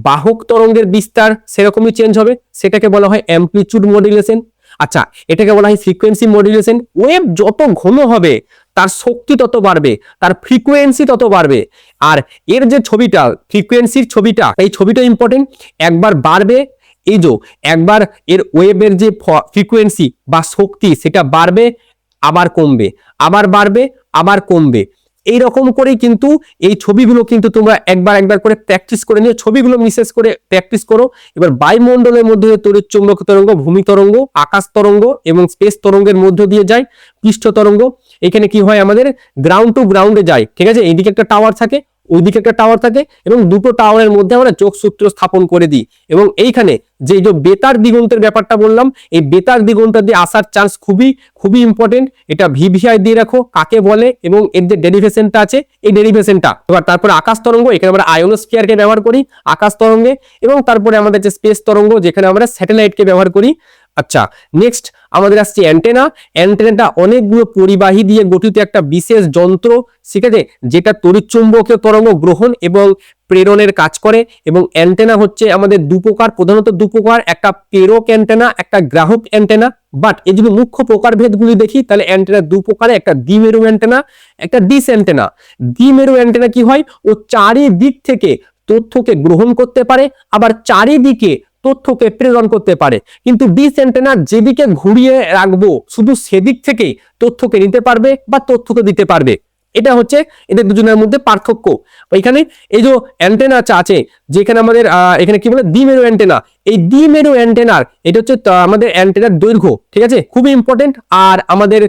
বাহক তরঙ্গের বিস্তার সেরকমই চেঞ্জ হবে। সেটাকে বলা হয় অ্যামপ্লিটিউড মডুলেশন। আচ্ছা, এটাকে বলা হয় ফ্রিকোয়েন্সি মডুলেশন। ওয়েভ যত ঘন হবে তার শক্তি তত বাড়বে, তার ফ্রিকোয়েন্সি তত বাড়বে। আর এর যে ছবিটা, ফ্রিকোয়েন্সির ছবিটা, এই ছবিটা ইম্পর্টেন্ট। একবার বাড়বে, এই যে একবার এর ওয়েভের যে ফ্রিকোয়েন্সি বা শক্তি সেটা বাড়বে, আবার কমবে, আবার বাড়বে, আবার কমবে। এইরকম করেই কিন্তু এই ছবিগুলো কিন্তু তোমরা একবার একবার করে প্র্যাকটিস করে নিও। ছবিগুলো বিশেষ করে প্র্যাকটিস করো। এবার বায়ুমণ্ডলের মধ্যে তড়িৎ চুম্বক তরঙ্গ, ভূমি তরঙ্গ, আকাশ তরঙ্গ এবং স্পেস তরঙ্গের মধ্য দিয়ে যায় পৃষ্ঠ তরঙ্গ। এখানে কি হয়, আমাদের গ্রাউন্ড টু গ্রাউন্ডে যায়। ঠিক আছে, এইদিকে একটা টাওয়ার থাকে, ওইদিকে একটা টাওয়ার থাকে, এবং দুটো টাওয়ারের মধ্যে আমরা যোগসূত্র স্থাপন করে দিই। এবং এইখানে যে বেতার দিগন্তের ব্যাপারটা বললাম, এই বেতার দিগন্ত দিয়ে আসার চান্স খুবই খুবই ইম্পর্টেন্ট। এটা ভিভিআই দিয়ে রাখো কাকে বলে, এবং এর যে ডেরিভেশনটা আছে এই ডেরিভেশনটা। এবার তারপরে আকাশ তরঙ্গ, এখানে আমরা আয়োনোস্ফিয়ারকে ব্যবহার করি আকাশ তরঙ্গে, এবং তারপরে আমাদের যে স্পেস তরঙ্গ, যেখানে আমরা স্যাটেলাইটকে ব্যবহার করি। আচ্ছা, নেক্সট আমাদের আসছে অ্যান্টেনা। অ্যান্টেনাটা অনেকগুলো পরিবাহী দিয়ে গঠিত একটা বিশেষ যন্ত্র, ঠিক আছে, যেটা তড়িৎচুম্বকীয় তরঙ্গ গ্রহণ এবং প্রেরণের কাজ করে। এবং অ্যান্টেনা হচ্ছে আমাদের দুপ্রকার, প্রধানত দুপ্রকার, একটা প্রেরক অ্যান্টেনা, একটা গ্রাহক অ্যান্টেনা। বাট এই যদি মুখ্য প্রকারভেদগুলি দেখি, তাহলে অ্যান্টেনা দু প্রকারে, একটা দ্বিমেরু অ্যান্টেনা, একটা ডিস অ্যান্টেনা। দ্বিমেরু অ্যান্টেনা কি হয়, ও চারিদিক থেকে তথ্যকে গ্রহণ করতে পারে, আবার চারিদিকে তথ্যকে প্রেরণ করতে পারে। কিন্তু ডিস অ্যান্টেনা যেদিকে ঘুরিয়ে রাখবো শুধু সেদিক থেকেই তথ্যকে নিতে পারবে বা তথ্যকে দিতে পারবে। এটা হচ্ছে এদের দুজনের মধ্যে পার্থক্য। এখানে এই যে অ্যান্টেনা আছে, যেখানে আমাদের এখানে কি বলে দ্বিমেরু অ্যান্টেনা, এই দ্বিমেরু অ্যান্টেনার এটা হচ্ছে আমাদের অ্যান্টেনার দৈর্ঘ্য। ঠিক আছে, খুবই ইম্পর্টেন্ট। আর আমাদের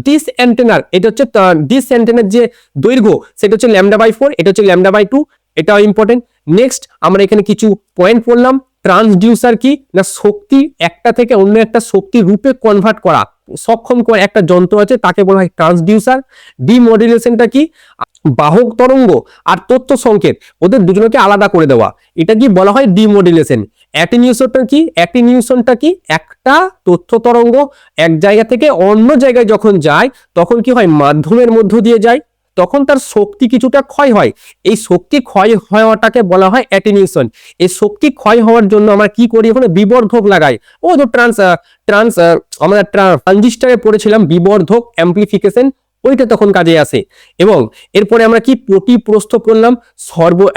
ডিস অ্যান্টেনার এটা হচ্ছে ডিস অ্যান্টেনার যে দৈর্ঘ্য সেটা হচ্ছে λ/4, এটা হচ্ছে λ/2, এটাও ইম্পর্টেন্ট। নেক্সট আমরা এখানে কিছু পয়েন্ট পড়লাম। ট্রান্সডিউসার কি না, শক্তি একটা থেকে অন্য একটা শক্তি রূপে কনভার্ট করা সক্ষম করে একটা যন্ত্র আছে, তাকে বলা হয় ট্রান্সডিউসার। ডিমডুলেশনটা কি, বাহক তরঙ্গ আর তথ্য সংকেত ওদের দুজনকে আলাদা করে দেওয়া, এটা কি বলা হয় ডিমডুলেশন। অ্যাটেনিউশনটা কি, অ্যাটেনিউশনটা কি, একটা তথ্য তরঙ্গ এক জায়গা থেকে অন্য জায়গায় যখন যায় তখন কি হয়, মাধ্যমের মধ্য দিয়ে যায়, তখন তার শক্তি কিছুটা ক্ষয় হয়। এই শক্তি ক্ষয় হওয়াটাকে বলা হয় অ্যাটেনিউশন। এই শক্তি ক্ষয় হওয়ার জন্য আমরা কি করি, ওখানে বিবর্ধক লাগাই। ও তো আমরা ট্রানজিস্টরে পড়েছিলাম বিবর্ধক, অ্যাম্প্লিফিকেশন, ওইটা তখন কাজে আসে। এবং এরপরে আমরা কি প্রতিপ্রস্থ করলাম,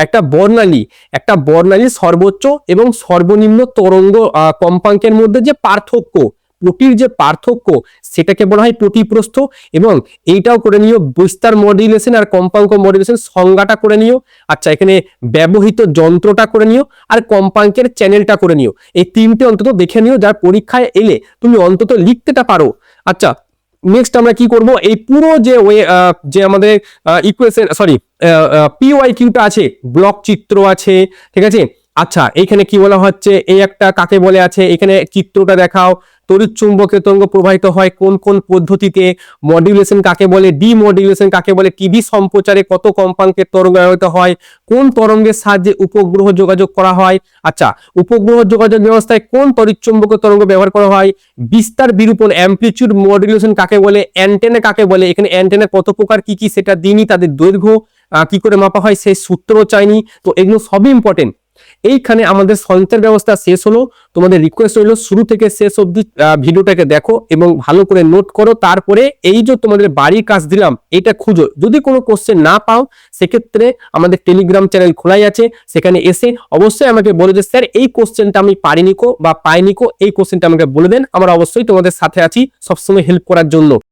একটা বর্ণালী সর্বোচ্চ এবং সর্বনিম্ন তরঙ্গ কম্পাঙ্কের মধ্যে যে পার্থক্য, প্রতির যে পার্থক্য সেটাকে বলা হয় প্রতিপ্রস্থ, এবং এইটাও করে নিও বিস্তার মডুলেশন আর কম্পাঙ্ক মডুলেশন সংজ্ঞাটা করে নিও। আচ্ছা, এখানে ব্যবহৃত যন্ত্রটা করে নিও আর কম্পাঙ্কের চ্যানেলটা করে নিও। এই তিনটে অন্তত দেখে নিও, যার পরীক্ষায় এলে তুমি অন্তত লিখতেটা পারো। আচ্ছা, নেক্সট আমরা কি করব, এই পুরো যে যে আমাদের ইকুয়েশন সরি পিওয়াই কিউটা আছে, ব্লক চিত্র আছে, ঠিক আছে। আচ্ছা, এখানে কি বলা হচ্ছে, এই একটা কাকে বলে আছে, এখানে চিত্রটা দেখাও। তড়িৎ চুম্বকীয় তরঙ্গ প্রবাহিত হয় কোন কোন পদ্ধতিতে, মডুলেশন কাকে বলে, ডিমডুলেশন কাকে বলে, টিভি সম্প্রচারে কত কম্পাঙ্কের তরঙ্গ ব্যবহৃত হয়, কোন তরঙ্গের সাহায্যে উপগ্রহ যোগাযোগ করা হয়। আচ্ছা, উপগ্রহ যোগাযোগ ব্যবস্থায় কোন তড়িৎ চুম্বকীয় তরঙ্গ ব্যবহার করা হয়, বিস্তার বিরূপণ অ্যামপ্লিটিউড মডুলেশন কাকে বলে, অ্যান্টেনা কাকে বলে, এখানে অ্যান্টেনা কত প্রকার কি কি সেটা দিনই, তাদের দৈর্ঘ্য কি করে মাপা হয় সেই সূত্র চাইনি। তো এগুলো সবই ইম্পর্টেন্ট। এইখানে আমাদের সঞ্চার ব্যবস্থা শেষ হলো। তোমাদের রিকোয়েস্ট রইলো শুরু থেকে শেষ অবধি ভিডিওটাকে দেখো এবং ভালো করে নোট করো। তারপরে এই যে তোমাদের বাড়ির কাজ দিলাম এটা খুঁজো, যদি কোনো কোশ্চেন না পাও সেক্ষেত্রে আমাদের টেলিগ্রাম চ্যানেল খোলাই আছে, সেখানে এসে অবশ্যই আমাকে বলে যে স্যার এই কোশ্চেনটা আমি পারিনিকো বা পাইনিকো, এই কোশ্চেনটা আমাকে বলে দেন। আমরা অবশ্যই তোমাদের সাথে আছি সবসময় হেল্প করার জন্য।